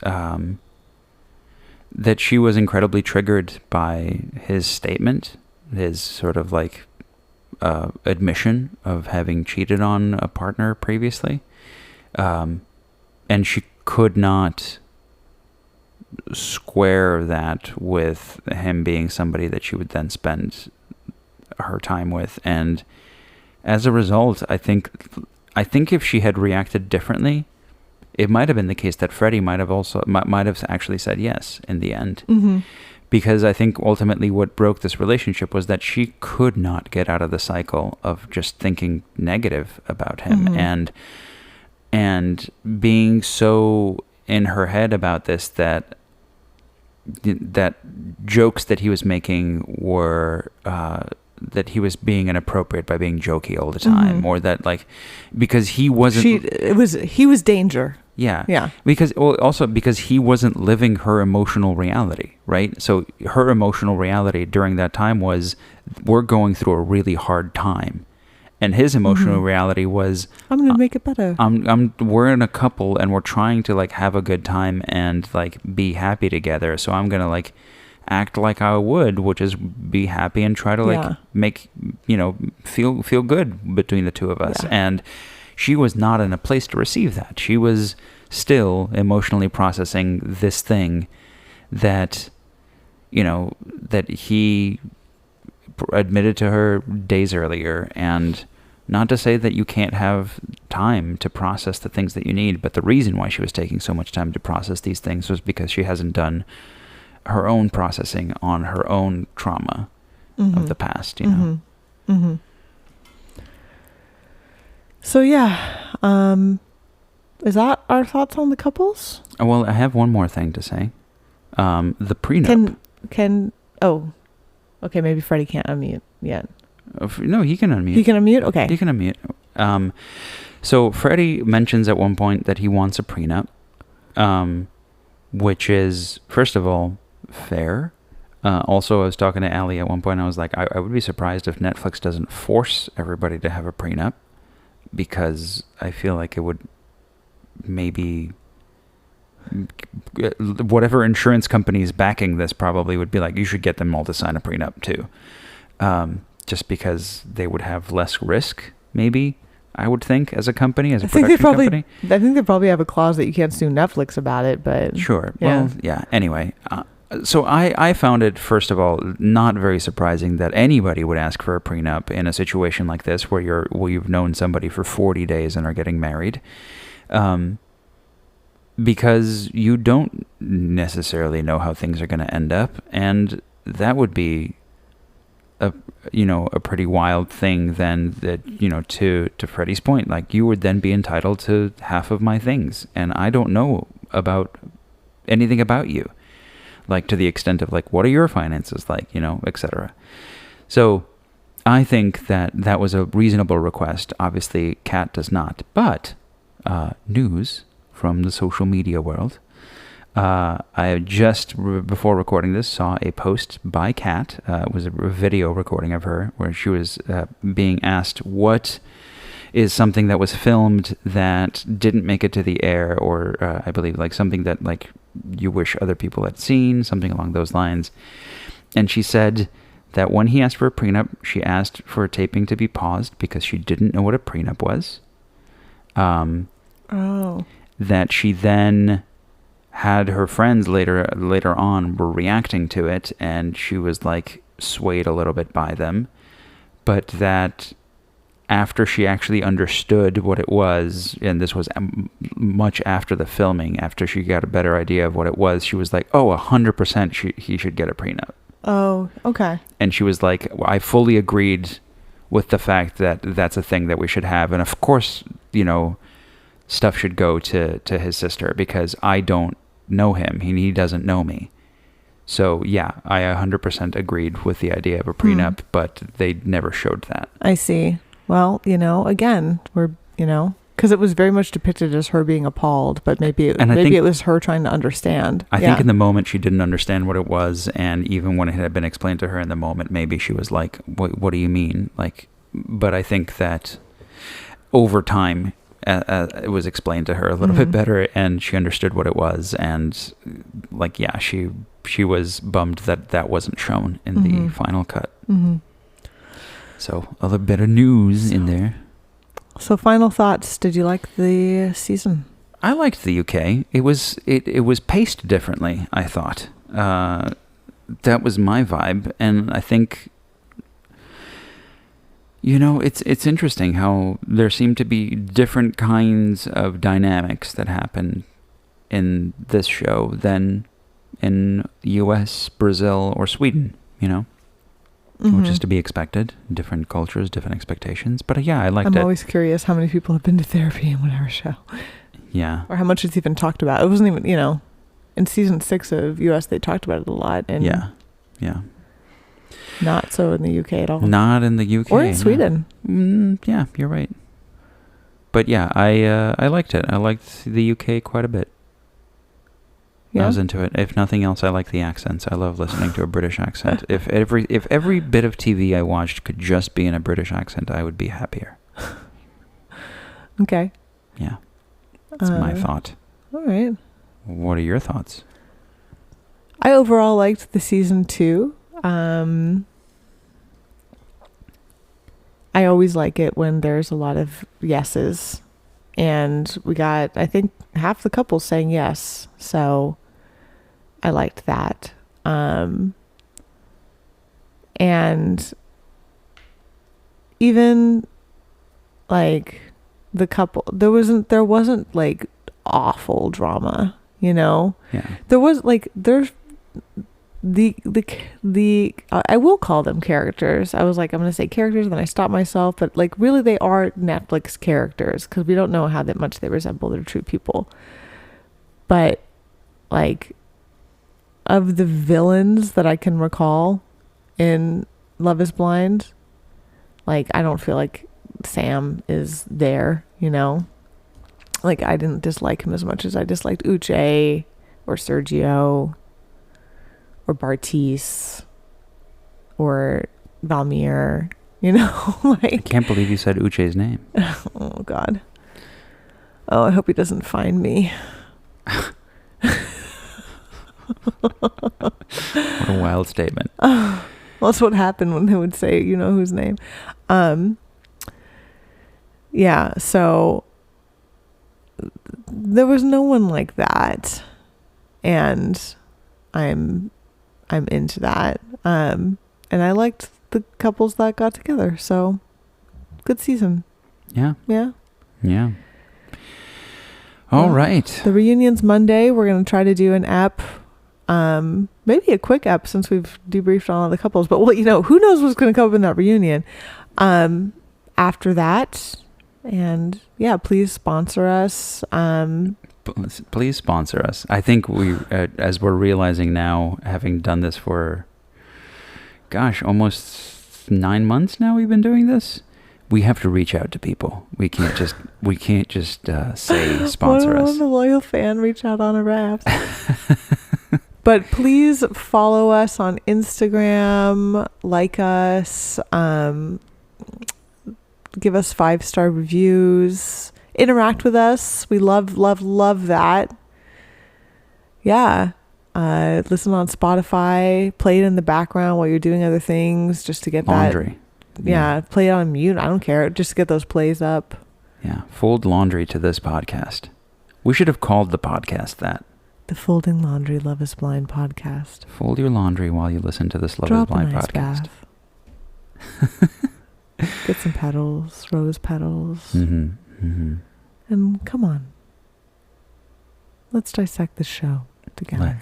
incredibly triggered by his statement, his sort of like admission of having cheated on a partner previously, and she could not square that with him being somebody that she would then spend her time with. And as a result, I think if she had reacted differently, it might have been the case that Freddie might have actually said yes in the end. Mm-hmm. Because I think ultimately what broke this relationship was that she could not get out of the cycle of just thinking negative about him, Mm-hmm. and being so in her head about this that jokes that he was making were that he was being inappropriate by being jokey all the time, or that like because he wasn't. He was danger. Yeah. Yeah. Because he wasn't living her emotional reality, right? So her emotional reality during that time was we're going through a really hard time. And his emotional reality was I'm going to make it better. We're in a couple and we're trying to like have a good time and like be happy together. So I'm going to like act like I would, which is be happy and try to like make, feel good between the two of us. Yeah. And she was not in a place to receive that. She was still emotionally processing this thing that, that he admitted to her days earlier. And not to say that you can't have time to process the things that you need, but the reason why she was taking so much time to process these things was because she hasn't done her own processing on her own trauma of the past, So yeah, is that our thoughts on the couples? Well, I have one more thing to say. The prenup. Okay, maybe Freddie can't unmute yet. No, he can unmute. He can unmute? Okay. He can unmute. So Freddie mentions at one point that he wants a prenup, which is, first of all, fair. Also, I was talking to Allie at one point. I was like, I would be surprised if Netflix doesn't force everybody to have a prenup, because I feel like it would maybe... whatever insurance company is backing this probably would be like, you should get them all to sign a prenup too. Just because they would have less risk, maybe, I would think, as a company, as a production company. I think they probably have a clause that you can't sue Netflix about it, but... Sure. Yeah. Well, yeah. Anyway, so I found it, first of all, not very surprising that anybody would ask for a prenup in a situation like this where you've known somebody for 40 days and are getting married. Because you don't necessarily know how things are going to end up, and that would be a pretty wild thing then, that, to Freddie's point, like, you would then be entitled to half of my things, and I don't know about anything about you, like, to the extent of like, what are your finances like, etc. So I think that was a reasonable request. Obviously Kat does not, but news from the social media world. I just, before recording this, saw a post by Kat. It was a video recording of her where she was being asked what is something that was filmed that didn't make it to the air, or I believe like something that like you wish other people had seen, something along those lines. And she said that when he asked for a prenup, she asked for a taping to be paused because she didn't know what a prenup was. That she then had her friends later on were reacting to it, and she was like swayed a little bit by them, but that after she actually understood what it was, and this was much after the filming, after she got a better idea of what it was, she was like, 100% he should get a prenup. Oh, okay. And she was like, I fully agreed with the fact that that's a thing that we should have, and of course, stuff should go to his sister because I don't know him. He doesn't know me. So yeah, I 100% agreed with the idea of a prenup, but they never showed that. I see. Well, again, we're, because it was very much depicted as her being appalled, but maybe it was her trying to understand. I think in the moment she didn't understand what it was, and even when it had been explained to her in the moment, maybe she was like, what do you mean? Like, but I think that over time, it was explained to her a little bit better, and she understood what it was. And like, yeah, she was bummed that wasn't shown in the final cut. So a little bit of news in there. So final thoughts. Did you like the season? I liked the UK. It was paced differently, I thought. That was my vibe, and I think, it's interesting how there seem to be different kinds of dynamics that happen in this show than in US, Brazil, or Sweden, which is to be expected. Different cultures, different expectations. But yeah, I liked it. I'm always curious how many people have been to therapy in whatever show. Yeah. Or how much it's even talked about. It wasn't even, in season 6 of US, they talked about it a lot. And yeah. not so in the UK at all. Not in the UK. Or in Sweden. Yeah, you're right. But yeah, I liked it. I liked the UK quite a bit. Yeah. I was into it. If nothing else, I like the accents. I love listening to a British accent. If every bit of TV I watched could just be in a British accent, I would be happier. Okay. Yeah. That's my thought. All right. What are your thoughts? I overall liked the season 2. I always like it when there's a lot of yeses. And we got, I think, half the couples saying yes. So I liked that. And even like the couple, there wasn't like awful drama, Yeah. There was like, there's the I will call them characters. I was like, I'm going to say characters, and then I stopped myself, but like really they are Netflix characters because we don't know how that much they resemble their true people. But like of the villains that I can recall in Love is Blind, like I don't feel like Sam is there, like I didn't dislike him as much as I disliked Uche or Sergio or Bartiz or Valmir, like I can't believe you said Uche's name. Oh God. Oh, I hope he doesn't find me. What a wild statement. Well, that's what happened when they would say, whose name. Yeah, so there was no one like that. And I'm into that. And I liked the couples that got together. So good season. Yeah. Yeah. Yeah. All right. The reunion's Monday. We're going to try to do an ep. Maybe a quick ep since we've debriefed on all the couples. But who knows what's going to come up in that reunion. After that. And yeah, please sponsor us. Please sponsor us. I think we, as we're realizing now, having done this for, almost 9 months now we've been doing this, we have to reach out to people. We can't just say sponsor us. When a loyal fan reach out on a raft. But please follow us on Instagram, like us, give us 5-star reviews. Interact with us. We love that. Yeah. Listen on Spotify. Play it in the background while you're doing other things just to get laundry. Yeah. Play it on mute. I don't care. Just to get those plays up. Yeah. Fold laundry to this podcast. We should have called the podcast that. The Folding Laundry Love is Blind podcast. Fold your laundry while you listen to this Love is Blind podcast. Get some petals, rose petals. Mm-hmm. Mm-hmm. And come on. Let's dissect this show together.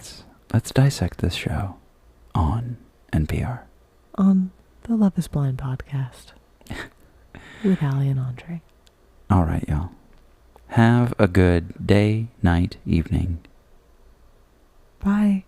Let's dissect this show on NPR. On the Love is Blind podcast. With Allie and Andre. All right, y'all. Have a good day, night, evening. Bye.